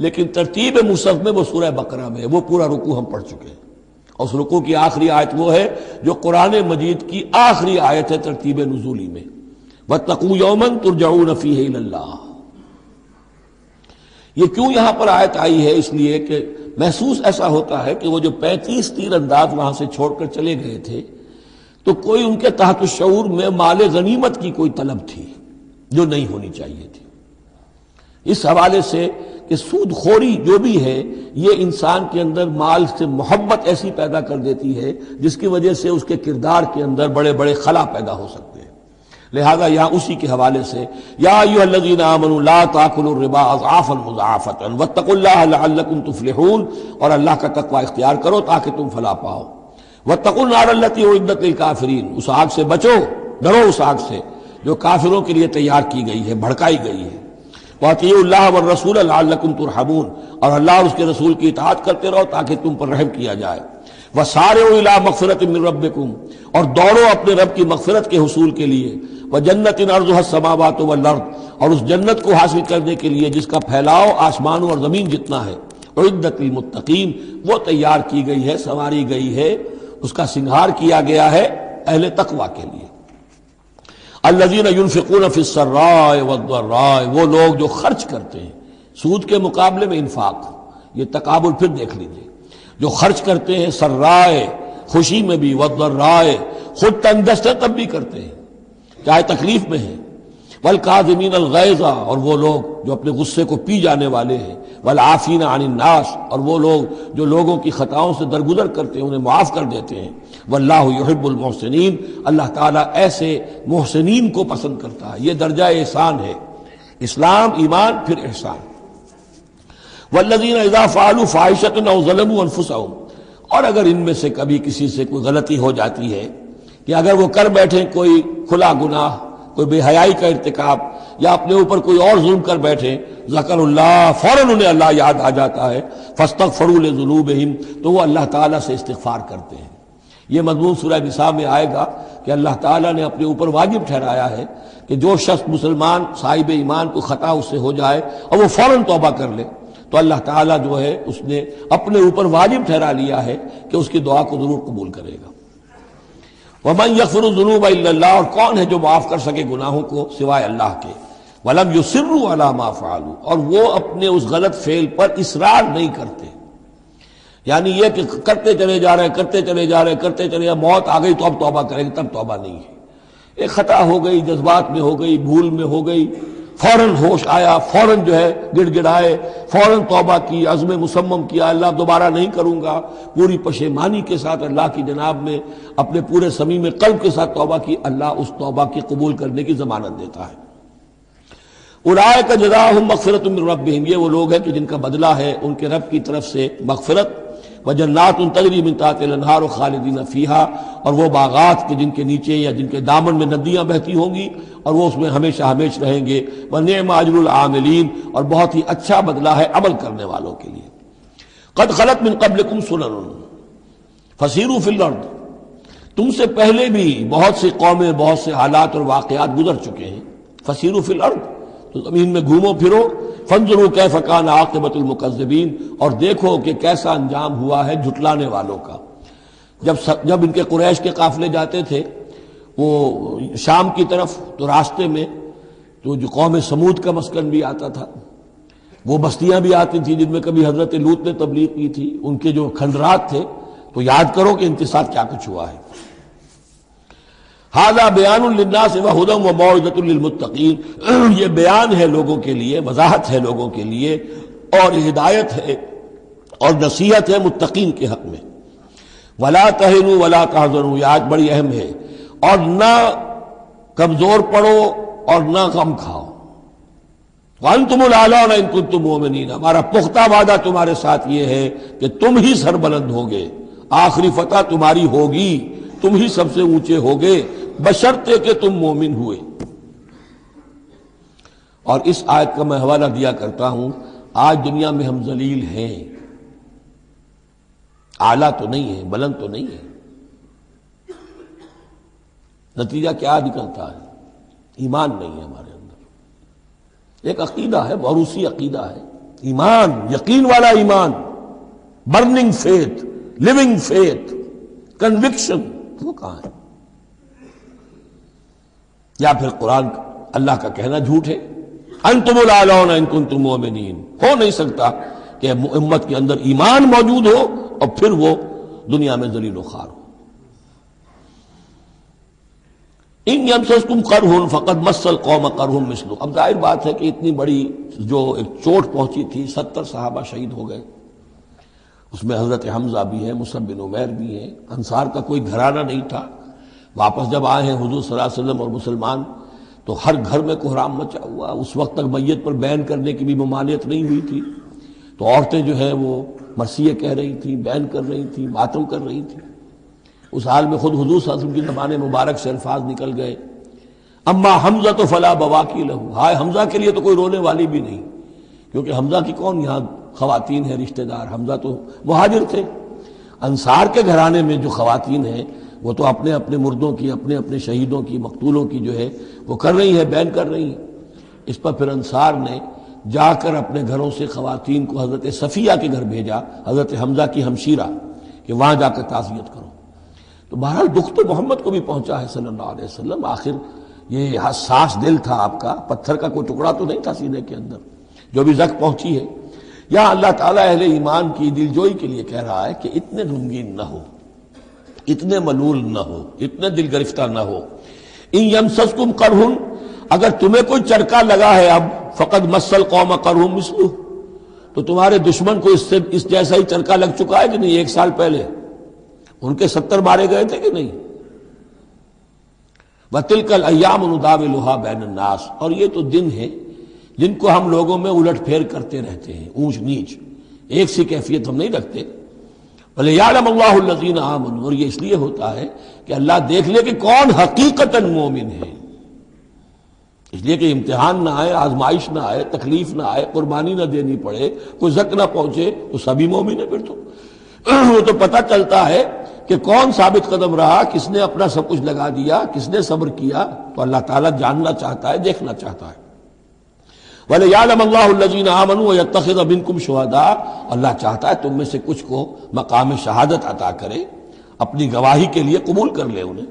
لیکن ترتیب مصحف میں وہ سورہ بقرہ میں ہے. وہ پورا رکوع ہم پڑھ چکے ہیں، اور اس رکوع کی آخری آیت وہ ہے جو قرآن مجید کی آخری آیت ہے ترتیب نزولی میں، وَاتَّقُوا يَوْمًا تُرْجَعُونَ فِيهِ إِلَى اللَّهِ. یہ کیوں یہاں پر آیت آئی ہے؟ اس لیے کہ محسوس ایسا ہوتا ہے کہ وہ جو 35 تیر انداز وہاں سے چھوڑ کر چلے گئے تھے تو کوئی ان کے تحت الشعور میں مال غنیمت کی کوئی طلب تھی جو نہیں ہونی چاہیے تھی. اس حوالے سے کہ سود خوری جو بھی ہے یہ انسان کے اندر مال سے محبت ایسی پیدا کر دیتی ہے جس کی وجہ سے اس کے کردار کے اندر بڑے بڑے خلا پیدا ہو سکتے ہیں. لہذا یہاں اسی کے حوالے سے یا ایھا الذین آمنوا لا تاکلوا الربا اضعافا مضاعفۃ واتقوا اللہ لعلکم تفلحون، اور اللہ کا تقوی اختیار کرو تاکہ تم فلاح پاؤ. واتقوا النار التی اعدت للکافرین، اس آگ سے بچو، ڈرو اس آگ سے جو کافروں کے لیے تیار کی گئی ہے، بھڑکائی گئی ہے. واطیعوا اللہ والرسول لعلکم ترحمون، اور اللہ اور اس کے رسول کی اطاعت کرتے رہو تاکہ تم پر رحم کیا جائے. وسارعوا الی مغفرۃ من ربکم، اور دوڑو اپنے رب کی مغفرت کے حصول کے لیے. وجنۃ عرضها السماوات والارض، اور اس جنت کو حاصل کرنے کے لیے جس کا پھیلاؤ آسمانوں اور زمین جتنا ہے. اعدت للمتقین، وہ تیار کی گئی ہے، سنواری گئی ہے، اس کا سنگھار کیا گیا ہے اہل تقوی کے لیے. الذین ينفقون فی السراء والضراء، وہ لوگ جو خرچ کرتے ہیں سود کے مقابلے میں انفاق. یہ تقابل پھر دیکھ لیجیے، جو خرچ کرتے ہیں سرائے خوشی میں بھی، والضراء خود تنگ دست ہے تب بھی کرتے ہیں چاہے تکلیف میں ہیں. والکاظمین الغیظ، اور وہ لوگ جو اپنے غصے کو پی جانے والے ہیں. والعافین عن الناس، اور وہ لوگ جو لوگوں کی خطاؤں سے درگزر کرتے ہیں انہیں معاف کر دیتے ہیں. واللہ یحب المحسنین، اللہ تعالیٰ ایسے محسنین کو پسند کرتا ہے. یہ درجہ احسان ہے، اسلام، ایمان، پھر احسان. والذین اذا فعلوا فاحشۃ او ظلموا انفسهم، اور اگر ان میں سے کبھی کسی سے کوئی غلطی ہو جاتی ہے کہ اگر وہ کر بیٹھیں کوئی کھلا گناہ، کوئی بے حیائی کا ارتکاب، یا اپنے اوپر کوئی اور ظلم کر بیٹھیں، ذکر اللہ، فوراً انہیں اللہ یاد آ جاتا ہے. فاستغفروا لذنوبہم، تو وہ اللہ تعالیٰ سے استغفار کرتے ہیں. یہ مضمون سورہ نساء میں آئے گا کہ اللہ تعالیٰ نے اپنے اوپر واجب ٹھہرایا ہے کہ جو شخص مسلمان صاحب ایمان کو خطا اس سے ہو جائے اور وہ فوراً توبہ کر لے تو اللہ تعالیٰ جو ہے اس نے اپنے اوپر واجب ٹھہرا لیا ہے کہ اس کی دعا کو ضرور قبول کرے گا. وَمَن يَغْفِرُ الذُّنُوبَ إِلَّا اللَّهُ، اور کون ہے جو معاف کر سکے گناہوں کو سوائے اللہ کے. وَلَمْ يُصِرُّوا عَلَى مَا فَعَلُوا، اور وہ اپنے اس غلط فعل پر اصرار نہیں کرتے. یعنی یہ کہ کرتے چلے جا رہے کرتے چلے جا رہے کرتے چلے، موت آ گئی تو اب توبہ کریں گے، تب توبہ نہیں ہے. ایک خطا ہو گئی، جذبات میں ہو گئی، بھول میں ہو گئی، فوراً ہوش آیا، فوراً جو ہے گڑ گڑائے، فوراً توبہ کی، عزم مصمم کیا اللہ دوبارہ نہیں کروں گا، پوری پشیمانی کے ساتھ اللہ کی جناب میں اپنے پورے صمیم قلب کے ساتھ توبہ کی، اللہ اس توبہ کی قبول کرنے کی ضمانت دیتا ہے. اولئک جزاؤہم مغفرۃ من ربہم، یہ وہ لوگ ہیں کہ جن کا بدلہ ہے ان کے رب کی طرف سے مغفرت. وجنات تجری من تحتہا الانہار خالدین فیہا، اور وہ باغات کے جن کے نیچے یا جن کے دامن میں ندیاں بہتی ہوں گی اور وہ اس میں ہمیشہ ہمیش رہیں گے. ونعم اجر العاملین، اور بہت ہی اچھا بدلہ ہے عمل کرنے والوں کے لیے. قد خلت من قبلکم سنن فسیروا فی الارض، تم سے پہلے بھی بہت سی قومیں، بہت سے حالات اور واقعات گزر چکے ہیں. فسیروا فی الارض، تو زمین میں گھومو پھرو. فانظروا کیف کان عاقبۃ المکذبین، اور دیکھو کہ کیسا انجام ہوا ہے جھٹلانے والوں کا. جب ان کے قریش کے قافلے جاتے تھے وہ شام کی طرف، تو راستے میں تو جو قوم سمود کا مسکن بھی آتا تھا، وہ بستیاں بھی آتی تھیں جن میں کبھی حضرت لوط نے تبلیغ کی تھی، ان کے جو کھنڈرات تھے. تو یاد کرو کہ ان کے ساتھ کیا کچھ ہوا ہے. ھذا بیان للناس وھدی وموعظۃ للمتقین، یہ بیان ہے لوگوں کے لیے، وضاحت ہے لوگوں کے لیے، اور ہدایت ہے اور نصیحت ہے متقین کے حق میں۔ ولا تہنوا ولا تحزنوا، یہ آیت بڑی اہم ہے، اور نہ کمزور پڑو اور نہ غم کھاؤ۔ وانتم الاعلون ان کنتم مؤمنین، ہمارا پختہ وعدہ تمہارے ساتھ یہ ہے کہ تم ہی سربلند ہوگے، آخری فتح تمہاری ہوگی، تم ہی سب سے اونچے ہوگے بشرطے کہ تم مومن ہوئے۔ اور اس آیت کا میں حوالہ دیا کرتا ہوں، آج دنیا میں ہم ذلیل ہیں، اعلیٰ تو نہیں ہے، بلند تو نہیں ہے، نتیجہ کیا نکلتا ہے؟ ایمان نہیں ہے ہمارے اندر، ایک عقیدہ ہے، موروثی عقیدہ ہے، ایمان، یقین والا ایمان، burning faith, living faith, conviction, وہ کہاں ہے؟ یا پھر قرآن اللہ کا کہنا جھوٹ ہے، انتم الاعلون ان کنتم مؤمنین۔ ہو نہیں سکتا کہ امت کے اندر ایمان موجود ہو اور پھر وہ دنیا میں ذلیل و خوار ہو۔ ان یمسسکم قرح فقد مس القوم قرح مثلہ، اب ظاہر بات ہے کہ اتنی بڑی جو ایک چوٹ پہنچی تھی، 70 صحابہ شہید ہو گئے، اس میں حضرت حمزہ بھی ہے، مصعب بن عمیر بھی ہے، انصار کا کوئی گھرانہ نہیں تھا۔ واپس جب آئے ہیں حضور صلی اللہ علیہ وسلم اور مسلمان، تو ہر گھر میں کوہرام مچا ہوا، اس وقت تک میت پر بیان کرنے کی بھی ممانعت نہیں ہوئی تھی، تو عورتیں جو ہیں وہ مرثیے کہہ رہی تھیں، بیان کر رہی تھیں، ماتم کر رہی تھیں۔ اس حال میں خود حضور صلی اللہ علیہ وسلم کی زبان مبارک سے الفاظ نکل گئے، اما حمزہ تو فلا بواکی لہو، ہائے حمزہ کے لیے تو کوئی رونے والی بھی نہیں، کیونکہ حمزہ کی کون یہاں خواتین ہیں رشتہ دار، حمزہ تو مہاجر تھے۔ انصار کے گھرانے میں جو خواتین ہیں وہ تو اپنے اپنے مردوں کی، اپنے اپنے شہیدوں کی، مقتولوں کی جو ہے وہ کر رہی ہیں، بیان کر رہی ہیں۔ اس پر پھر انصار نے جا کر اپنے گھروں سے خواتین کو حضرت صفیہ کے گھر بھیجا، حضرت حمزہ کی ہمشیرہ، کہ وہاں جا کر تعزیت کرو۔ تو بہرحال دکھ تو محمد کو بھی پہنچا ہے صلی اللہ علیہ وسلم، آخر یہ حساس دل تھا آپ کا، پتھر کا کوئی ٹکڑا تو نہیں تھا سینے کے اندر، جو بھی زخم پہنچی ہے۔ یہاں اللہ تعالیٰ اہل ایمان کی دلجوئی کے لیے کہہ رہا ہے کہ اتنے غمگین نہ ہو، اتنے ملول نہ ہو، اتنے دل گرفتہ نہ ہو۔ ان یمسسکم قرح، اگر تمہیں کوئی چرکا لگا ہے اب، فقد مس القوم قرح مثلہ، تو تمہارے دشمن کو اس جیسا ہی چرکا لگ چکا ہے کہ نہیں؟ 1 سال پہلے ان کے 70 مارے گئے تھے کہ نہیں؟ وَتِلْكَ الْأَيَّامُ نُدَاوِلُهَا بَيْنَ النَّاسِ، اور یہ تو دن ہیں جن کو ہم لوگوں میں الٹ پھیر کرتے رہتے ہیں، اونچ نیچ، ایک سی کیفیت ہم نہیں رکھتے۔ وَلِيَعْلَمَ اللَّهُ الَّذِينَ آمَنُوا، اور یہ اس لیے ہوتا ہے کہ اللہ دیکھ لے کہ کون حقیقتاً مومن ہے، اس لیے کہ امتحان نہ آئے، آزمائش نہ آئے، تکلیف نہ آئے، قربانی نہ دینی پڑے، کوئی زک نہ پہنچے تو سبھی مومن ہیں۔ پھر تو وہ تو پتہ چلتا ہے کہ کون ثابت قدم رہا، کس نے اپنا سب کچھ لگا دیا، کس نے صبر کیا۔ تو اللہ تعالیٰ جاننا چاہتا ہے، دیکھنا چاہتا ہے۔ وَلِيَعْلَمَ اللَّهُ الَّذِينَ آمَنُوا وَيَتَّخِذَ مِنكُمْ شُهَدَاءَ، اللہ چاہتا ہے تم میں سے کچھ کو مقام شہادت عطا کرے، اپنی گواہی کے لیے قبول کر لے انہیں۔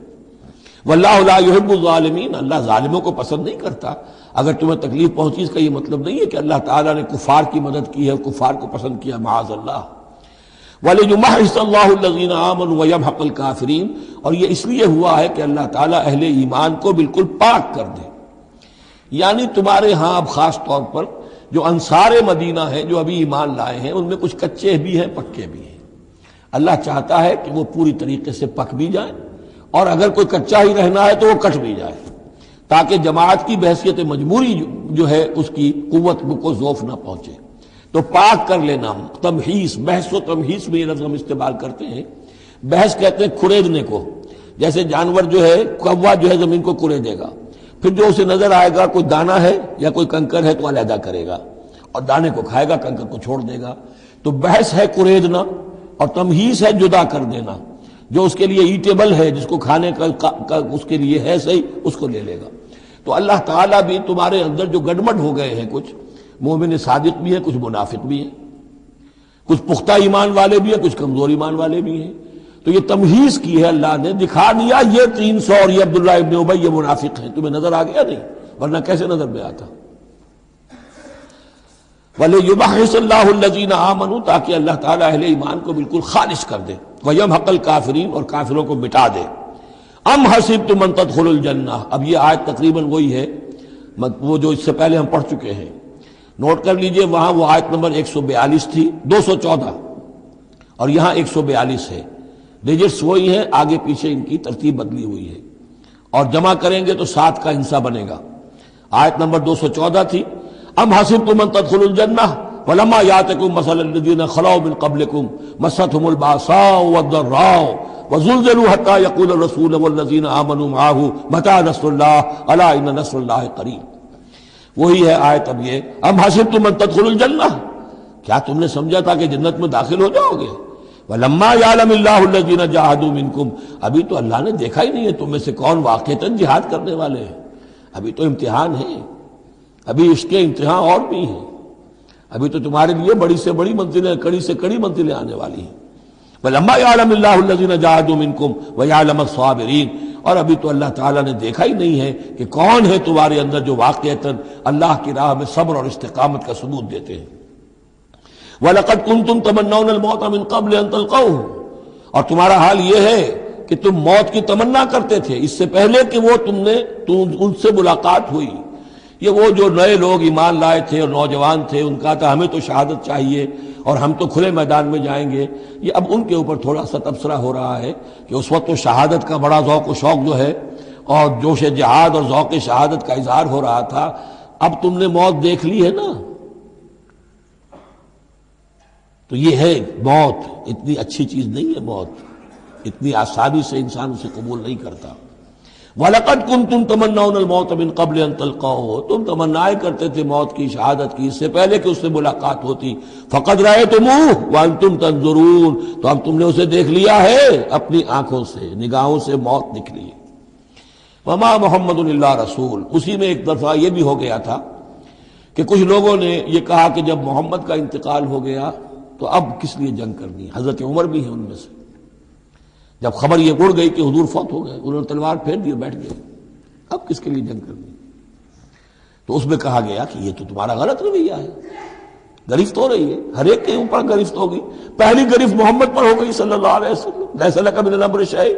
وَاللَّهُ لَا يُحِبُّ الظَّالِمِينَ، اللہ ظالموں کو پسند نہیں کرتا۔ اگر تمہیں تکلیف پہنچی اس کا یہ مطلب نہیں ہے کہ اللہ تعالیٰ نے کفار کی مدد کی ہے، کفار کو پسند کیا، معاذ اللہ۔ وَلِيُمَحِّصَ اللَّهُ الَّذِينَ آمَنُوا وَيَمْحَقَ الْكَافِرِينَ، اور یہ اس لیے ہوا ہے کہ اللہ تعالیٰ اہل ایمان کو بالکل پاک کر دے۔ یعنی تمہارے ہاں اب خاص طور پر جو انصار مدینہ ہیں، جو ابھی ایمان لائے ہیں، ان میں کچھ کچے بھی ہیں، پکے بھی ہیں۔ اللہ چاہتا ہے کہ وہ پوری طریقے سے پک بھی جائیں، اور اگر کوئی کچا ہی رہنا ہے تو وہ کٹ بھی جائے، تاکہ جماعت کی بحثیت مجبوری جو ہے اس کی قوت کو ضعف نہ پہنچے۔ تو پاک کر لینا، تمحیص، بحث و تمحیص میں یہ لفظ ہم استعمال کرتے ہیں۔ بحث کہتے ہیں کھریدنے کو، جیسے جانور جو ہے، کوا جو ہے زمین کو کھریدے گا، پھر جو اسے نظر آئے گا کوئی دانہ ہے یا کوئی کنکر ہے تو علیحدہ کرے گا، اور دانے کو کھائے گا، کنکر کو چھوڑ دے گا۔ تو بحث ہے کھریدنا، اور تمحیص ہے جدا کر دینا۔ جو اس کے لیے ایٹیبل ہے، جس کو کھانے کا اس کے لیے ہے صحیح، اس کو لے لے گا۔ تو اللہ تعالیٰ بھی تمہارے اندر جو گڑبڑ ہو گئے ہیں، کچھ مومن صادق بھی ہیں، کچھ منافق بھی ہیں، کچھ پختہ ایمان والے بھی ہیں، کچھ کمزور ایمان والے بھی ہیں، تو یہ تمحیص کی ہے اللہ نے، دکھا دیا یہ 300 اور یہ عبداللہ ابن ابی یہ منافق ہیں، تمہیں نظر آ گیا نہیں؟ ورنہ کیسے نظر میں آتا؟ وَلِيُمَحِّصَ اللَّهُ الَّذِينَ آمَنُوا، تاکہ اللہ تعالیٰ اہل ایمان کو بالکل خالص کر دے، وَيَمْحَقَ الْكَافِرِينَ، اور کافروں کو مٹا دے۔ ام حسبتم ان تدخلوا الجنہ، اب یہ آیت تقریباً وہی ہے وہ جو اس سے پہلے ہم پڑھ چکے ہیں۔ نوٹ کر لیجئے، وہاں وہ آیت نمبر 142 تھی، 214، اور یہاں 142 ہے، ڈیجٹس وہی ہیں، آگے پیچھے ان کی ترتیب بدلی ہوئی ہے، اور جمع کریں گے تو 7 کا حصہ بنے گا۔ آیت نمبر 214 تھی، ام حسبتم ان تدخلوا الجنہ ولما یاتکم مثل الذین خلوا من قبلکم مستهم الباساء والضراء وزلزلوا حتى يقول الرسول والذین آمنوا معه متى نصر اللہ الا ان نصر اللہ قریب۔ وہی ہے آیت اب یہ، ام حسبتم ان تدخلوا الجنہ، کیا تم نے سمجھا تھا کہ جنت میں داخل ہو جاؤ گے؟ وَلَمَّا يَعْلَمِ اللَّهُ الَّذِينَ جَاهَدُوا مِنْكُمْ، ابھی تو اللہ نے دیکھا ہی نہیں ہے تم میں سے کون واقعتاً جہاد کرنے والے ہیں، ابھی تو امتحان ہے، ابھی اس کے امتحان اور بھی ہیں، ابھی تو تمہارے لیے بڑی سے بڑی منزلیں، کڑی سے کڑی منزلیں آنے والی ہیں۔ وَلَمَّا يَعْلَمِ اللَّهُ الَّذِينَ جَاهَدُوا مِنْكُمْ وَيَعْلَمَ الصَّابِرِينَ، اور ابھی تو اللہ تعالیٰ نے دیکھا ہی نہیں ہے کہ کون ہے تمہارے اندر جو واقعتاً اللہ کی راہ میں صبر اور استقامت کا ثبوت دیتے ہیں۔ وَلَقَدْ كُنْتُمْ تَمَنَّوْنَ الْمَوْتَ مِنْ قَبْلِ أَنْ تَلْقَوْهُ، اور تمہارا حال یہ ہے کہ تم موت کی تمنا کرتے تھے اس سے پہلے کہ وہ ان سے ملاقات ہوئی۔ یہ وہ جو نئے لوگ ایمان لائے تھے اور نوجوان تھے، ان کا تھا ہمیں تو شہادت چاہیے اور ہم تو کھلے میدان میں جائیں گے، یہ اب ان کے اوپر تھوڑا سا تبصرہ ہو رہا ہے کہ اس وقت تو شہادت کا بڑا ذوق و شوق جو ہے اور جوش جہاد اور ذوق شہادت کا اظہار ہو رہا تھا، اب تم نے موت دیکھ لی ہے نا، تو یہ ہے موت، اتنی اچھی چیز نہیں ہے موت، اتنی آسانی سے انسان اسے قبول نہیں کرتا۔ وَلَقَدْ كُنْتُمْ تَمَنَّوْنَ الْمَوْتَ مِنْ قَبْلِ أَنْ تَلْقَوْهُ، تم تمنائیں کرتے تھے موت کی، شہادت کی، اس سے پہلے کہ اس سے ملاقات ہوتی۔ فَقَدْ رَأَيْتُمُوهُ وَأَنْتُمْ تَنْظُرُونَ، تو اب تم نے اسے دیکھ لیا ہے اپنی آنکھوں سے، نگاہوں سے موت نکلی۔ وَمَا مُحَمَّدٌ إِلَّا رَسُولٌ، اسی میں ایک دفعہ یہ بھی ہو گیا تھا کہ کچھ لوگوں نے یہ کہا کہ جب محمد کا انتقال ہو گیا تو اب کس لیے جنگ کرنی؟ حضرت عمر بھی ہیں ان میں سے، جب خبر یہ اڑ گئی کہ حضور فوت ہو گئے، انہوں نے تلوار پھیر دی، بیٹھ گئے، اب کس کے لیے جنگ کرنی؟ تو اس میں کہا گیا کہ یہ تو تمہارا غلط رویہ ہے، گرفت ہو رہی ہے، ہر ایک کے اوپر گرفت ہوگی، پہلی گرفت محمد پر ہو گئی صلی اللہ علیہ وسلم، لیس لک من الامر شیء،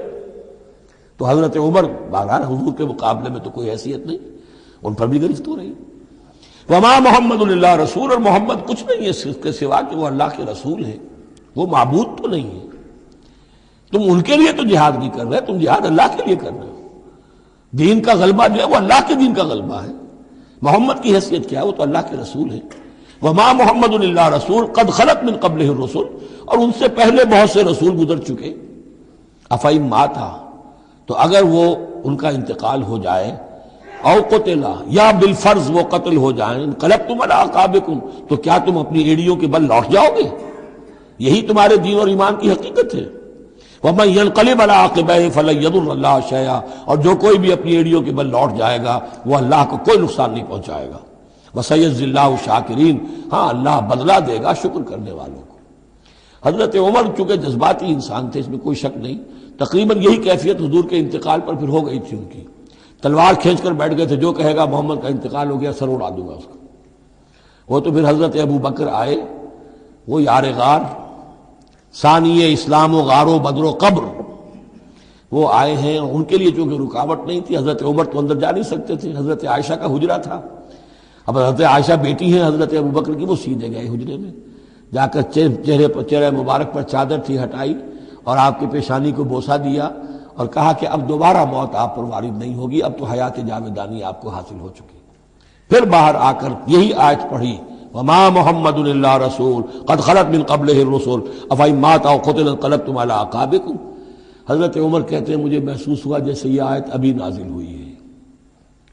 تو حضرت عمر بہرحال حضور کے مقابلے میں تو کوئی حیثیت نہیں، ان پر بھی گرفت ہو رہی ہے۔ وما محمد الا رسول، اور محمد کچھ نہیں ہے اس کے سوا کہ وہ اللہ کے رسول ہے، وہ معبود تو نہیں ہے، تم ان کے لیے تو جہاد نہیں کر رہے، تم جہاد اللہ کے لیے کر رہے ہو، دین کا غلبہ جو ہے وہ اللہ کے دین کا غلبہ ہے، محمد کی حیثیت کیا ہے؟ وہ تو اللہ کے رسول ہے۔ وما محمد الا رسول قد خلت من قبلہ الرسل، اور ان سے پہلے بہت سے رسول گزر چکے، افئن مات، تو اگر وہ ان کا انتقال ہو جائے، او قتلا، یا بالفرض وہ قتل ہو جائیں، انقلبتم علی اعقابکم، تو کیا تم اپنی ایڑیوں کے بل لوٹ جاؤ گے؟ یہی تمہارے دین اور ایمان کی حقیقت ہے۔ وَمَن يَنْقَلِبْ عَلَىٰ عَقِبَيْهِ فَلَن يَضُرَّ اللَّهَ شَيْئًا، اور جو کوئی بھی اپنی ایڑیوں کے بل لوٹ جائے گا وہ اللہ کو کوئی نقصان نہیں پہنچائے گا۔ وَسَيَجْزِي اللَّهُ الشَّاكِرِينَ، ہاں اللہ بدلہ دے گا شکر کرنے والوں کو۔ حضرت عمر چونکہ جذباتی انسان تھے، اس میں کوئی شک نہیں، تقریباً یہی کیفیت حضور کے انتقال پر پھر ہو گئی تھی ان کی، تلوار کھینچ کر بیٹھ گئے تھے، جو کہے گا محمد کا انتقال ہو گیا سر اڑا دوں گا اس کا۔ وہ تو پھر حضرت ابو بکر آئے، وہ یار غار، ثانی اسلام و غار و بدر و قبر، وہ آئے ہیں، ان کے لیے چونکہ رکاوٹ نہیں تھی، حضرت عمر تو اندر جا نہیں سکتے تھے، حضرت عائشہ کا حجرہ تھا، اب حضرت عائشہ بیٹی ہیں حضرت ابو بکر کی، وہ سیدھے گئے حجرے میں، جا کر چہرے مبارک پر چادر تھی ہٹائی اور آپ کی پیشانی کو بوسہ دیا اور کہا کہ اب دوبارہ موت آپ پر وارد نہیں ہوگی، اب تو حیات جاویدانی آپ کو حاصل ہو چکی۔ پھر باہر آ کر یہی آیت پڑھی، وما محمد الا رسول قد خلت من قبلہ الرسل افئن مات او قتل انقلبتم علی اعقابکم۔ حضرت عمر کہتے ہیں مجھے محسوس ہوا جیسے یہ آیت ابھی نازل ہوئی ہے،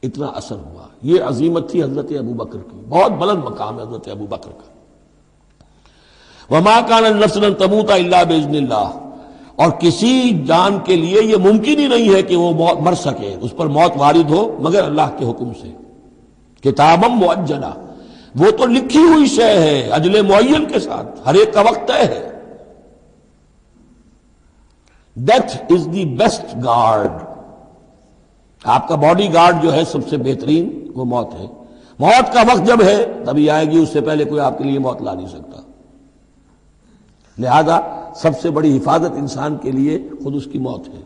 اتنا اثر ہوا۔ یہ عظیمت تھی حضرت ابو بکر کی، بہت بلند مقام ہے حضرت ابو بکر کا۔ وما كان لنفس ان تموت الا باذن اللہ، اور کسی جان کے لیے یہ ممکن ہی نہیں ہے کہ وہ مر سکے، اس پر موت وارد ہو مگر اللہ کے حکم سے۔ کتابا مؤجلا، وہ تو لکھی ہوئی شے ہے اجل معین کے ساتھ، ہر ایک کا وقت طے ہے۔ Death is the best guard, آپ کا باڈی گارڈ جو ہے سب سے بہترین وہ موت ہے۔ موت کا وقت جب ہے تبھی آئے گی، اس سے پہلے کوئی آپ کے لیے موت لا نہیں سکتا۔ لہذا سب سے بڑی حفاظت انسان کے لیے خود اس کی موت ہے۔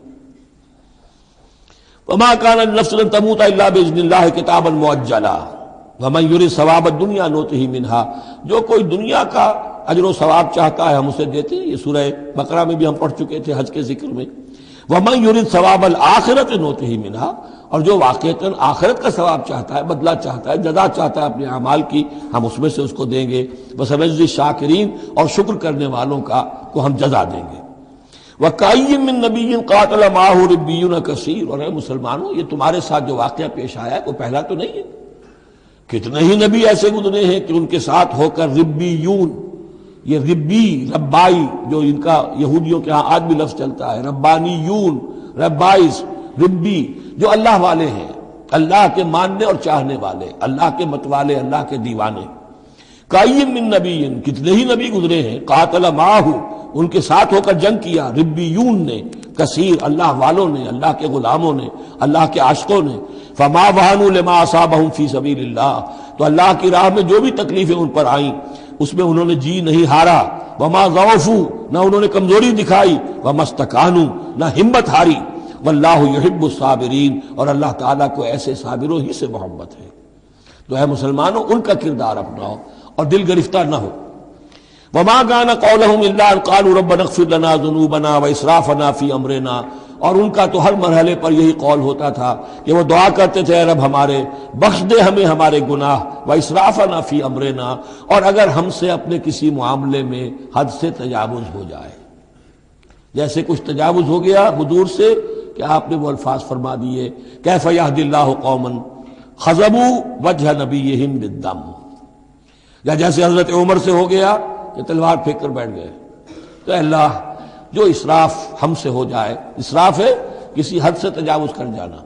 وما كان لنفس ان تموت الا باذن اللہ کتابا مؤجلا، وَمَن يُرِدْ ثَوَابَ الدُّنْيَا نُؤْتِهِ مِنْهَا، جو کوئی دنیا کا اجر و ثواب چاہتا ہے ہم اسے دیتے ہیں۔ یہ سورہ بقرہ میں بھی ہم پڑھ چکے تھے حج کے ذکر میں۔ وَمَن يُرِدْ ثَوَابَ الْآخِرَةِ نُؤْتِهِ مِنْهَا، اور جو واقعتاً آخرت کا ثواب چاہتا ہے، بدلہ چاہتا ہے، جزا چاہتا ہے اپنے اعمال کی، ہم اس میں سے اس کو دیں گے۔ وَسَنَجْزِي الشَّاكِرِينَ، اور شکر کرنے والوں کو ہم جزا دیں گے۔ وَكَأَيٍّ مِّن نَّبِيٍّ قَاتَلَ مَعَهُ رِبِّيُّونَ كَثِيرٌ، اور اے مسلمانوں یہ تمہارے ساتھ جو واقعہ پیش آیا ہے وہ پہلا تو نہیں ہے، کتنے ہی نبی ایسے گزرے ہیں کہ ان کے ساتھ ہو کر ربیون، یہ ربی ربائی جو ان کا یہودیوں کے ہاں آج بھی لفظ چلتا ہے، ربانیون، ربائز، ربی، جو اللہ والے ہیں، اللہ کے ماننے اور چاہنے والے، اللہ کے متوالے، اللہ کے دیوانے۔ کائین من نبی، کتنے ہی نبی گزرے ہیں، قاتل معاہ، ان کے ساتھ ہو کر جنگ کیا، ربیون نے، کثیر، اللہ والوں نے، اللہ کے غلاموں نے، اللہ کے عاشقوں نے۔ فما وہنوا لما اصابہم فی سبیل اللہ، تو اللہ کی راہ میں جو بھی تکلیفیں ان پر آئیں اس میں انہوں نے جی نہیں ہارا۔ وما ضعفوا، نہ انہوں نے کمزوری دکھائی۔ وما استکانوا، نہ ہمت ہاری۔ واللہ یحب الصابرین، اور اللہ تعالیٰ کو ایسے صابروں ہی سے محبت ہے۔ تو اے مسلمانوں ان کا کردار اپناؤ اور دل گرفتہ نہ ہو۔ وما كان قولهم الا ان قالوا ربنا اغفر لنا ذنوبنا واسرافنا في امرنا، اور ان کا تو ہر مرحلے پر یہی قول ہوتا تھا کہ وہ دعا کرتے تھے، اے رب ہمارے بخش دے ہمیں ہمارے گناہ، واسرافنا في امرنا، اور اگر ہم سے اپنے کسی معاملے میں حد سے تجاوز ہو جائے، جیسے کچھ تجاوز ہو گیا حضور سے کہ آپ نے وہ الفاظ فرما دیے، کیف یہدی اللہ قوما خضبوا وجہ نبیہم بالدم، یا جیسے حضرت عمر سے ہو گیا کہ تلوار پھینک کر بیٹھ گئے۔ تو اللہ جو اسراف ہم سے ہو جائے، اسراف ہے کسی حد سے تجاوز کر جانا،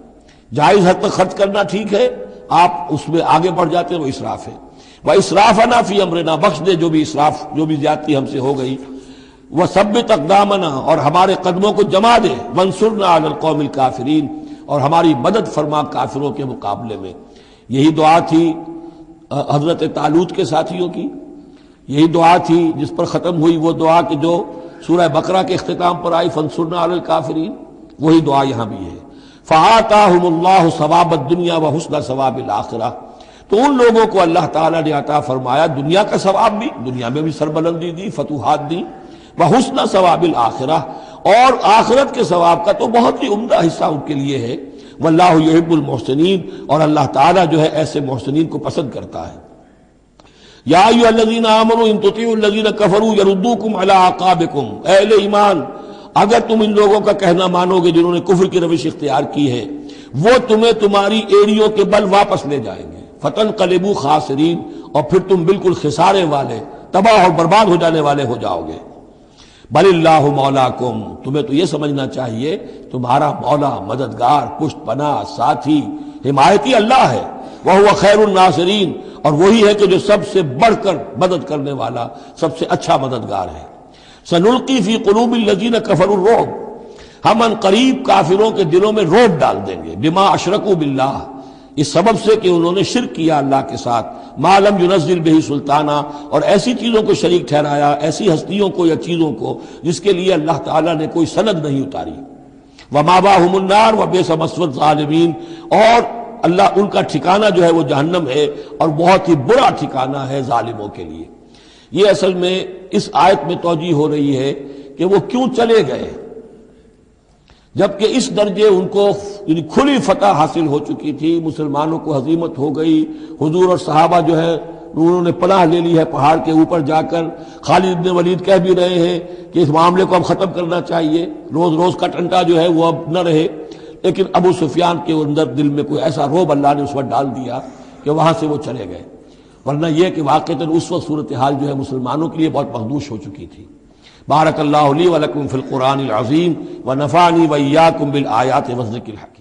جائز حد تک خرچ کرنا ٹھیک ہے، آپ اس میں آگے بڑھ جاتے ہیں، وہ اسراف ہے۔ وَإِسْرَافَنَا فِي أَمْرِنَا، بخش دے جو بھی اسراف، جو بھی زیادتی ہم سے ہو گئی۔ وَثَبِّتْ أَقْدَامَنَا، اور ہمارے قدموں کو جما دے۔ وَانصُرْنَا عَلَى الْقَوْمِ الْكَافِرِينَ، اور ہماری مدد فرما کافروں کے مقابلے میں۔ یہی دعا تھی حضرت طالوت کے ساتھیوں کی، یہی دعا تھی جس پر ختم ہوئی وہ دعا کہ جو سورہ بقرہ کے اختتام پر آئی، فانصرنا علی الکافرین، وہی دعا یہاں بھی ہے۔ فآتاہم اللہ ثواب الدنیا وحسن ثواب الآخرہ، تو ان لوگوں کو اللہ تعالیٰ نے عطا فرمایا دنیا کا ثواب بھی، دنیا میں بھی سربلندی دی، فتوحات دی، وحسن ثواب الآخرہ، اور آخرت کے ثواب کا تو بہت ہی عمدہ حصہ ان کے لیے ہے۔ واللہ یحب المحسنین، اور اللہ تعالیٰ جو ہے ایسے محسنین کو پسند کرتا ہے۔ یا ایھا الذین آمنوا ان تطیعوا الذین کفروا یردوکم علی اعقابکم، اے اہل ایمان اگر تم ان لوگوں کا کہنا مانو گے جنہوں نے کفر کی روش اختیار کی ہے، وہ تمہیں تمہاری ایڑیوں کے بل واپس لے جائیں گے، فتنقلبوا خاسرین، اور پھر تم بالکل خسارے والے، تباہ اور برباد ہو جانے والے ہو جاؤ گے۔ بل اللہ مولاکم، تمہیں تو یہ سمجھنا چاہیے تمہارا مولا، مددگار، پشت پناہ، ساتھی، حمایتی اللہ ہے۔ وَهُوَ خَيْرُ النَّاصِرِينَ، اور وہی ہے کہ جو سب سے بڑھ کر مدد کرنے والا، سب سے اچھا مددگار ہے۔ سَنُلْقِي فِي قُلُوبِ الَّذِينَ كَفَرُوا الرُّعْبَ، ہم ان قریب کافروں کے دلوں میں رعب ڈال دیں گے، بِمَا أَشْرَكُوا بِاللَّهِ، اس سبب سے کہ انہوں نے شرک کیا اللہ کے ساتھ، مَا لَمْ يُنَزِّلْ بِهِ سُلْطَانًا، اور ایسی چیزوں کو شریک ٹھہرایا، ایسی ہستیوں کو یا چیزوں کو جس کے لیے اللہ تعالیٰ نے کوئی سند نہیں اتاری۔ وَمَأْوَاهُمُ النَّارُ وَبِئْسَ مَثْوَى الظَّالِمِينَ، اور اللہ ان کا ٹھکانہ جو ہے وہ جہنم ہے، اور بہت ہی برا ٹھکانہ ہے ظالموں کے لیے۔ یہ اصل میں اس آیت میں توجیہ ہو رہی ہے کہ وہ کیوں چلے گئے، جبکہ اس درجے ان کو یعنی کھلی فتح حاصل ہو چکی تھی، مسلمانوں کو ہزیمت ہو گئی، حضور اور صحابہ جو ہے انہوں نے پناہ لے لی ہے پہاڑ کے اوپر جا کر۔ خالد بن ولید کہہ بھی رہے ہیں کہ اس معاملے کو اب ختم کرنا چاہیے، روز روز کا ٹنٹا جو ہے وہ اب نہ رہے، لیکن ابو سفیان کے اندر دل میں کوئی ایسا رعب اللہ نے اس وقت ڈال دیا کہ وہاں سے وہ چلے گئے، ورنہ یہ کہ واقعتاً اس وقت صورتحال جو ہے مسلمانوں کے لیے بہت مخدوش ہو چکی تھی۔ بارک اللہ لی ولکم فی القرآن العظیم ونفعنی وإیاکم بالآیات والذکر الحکیم۔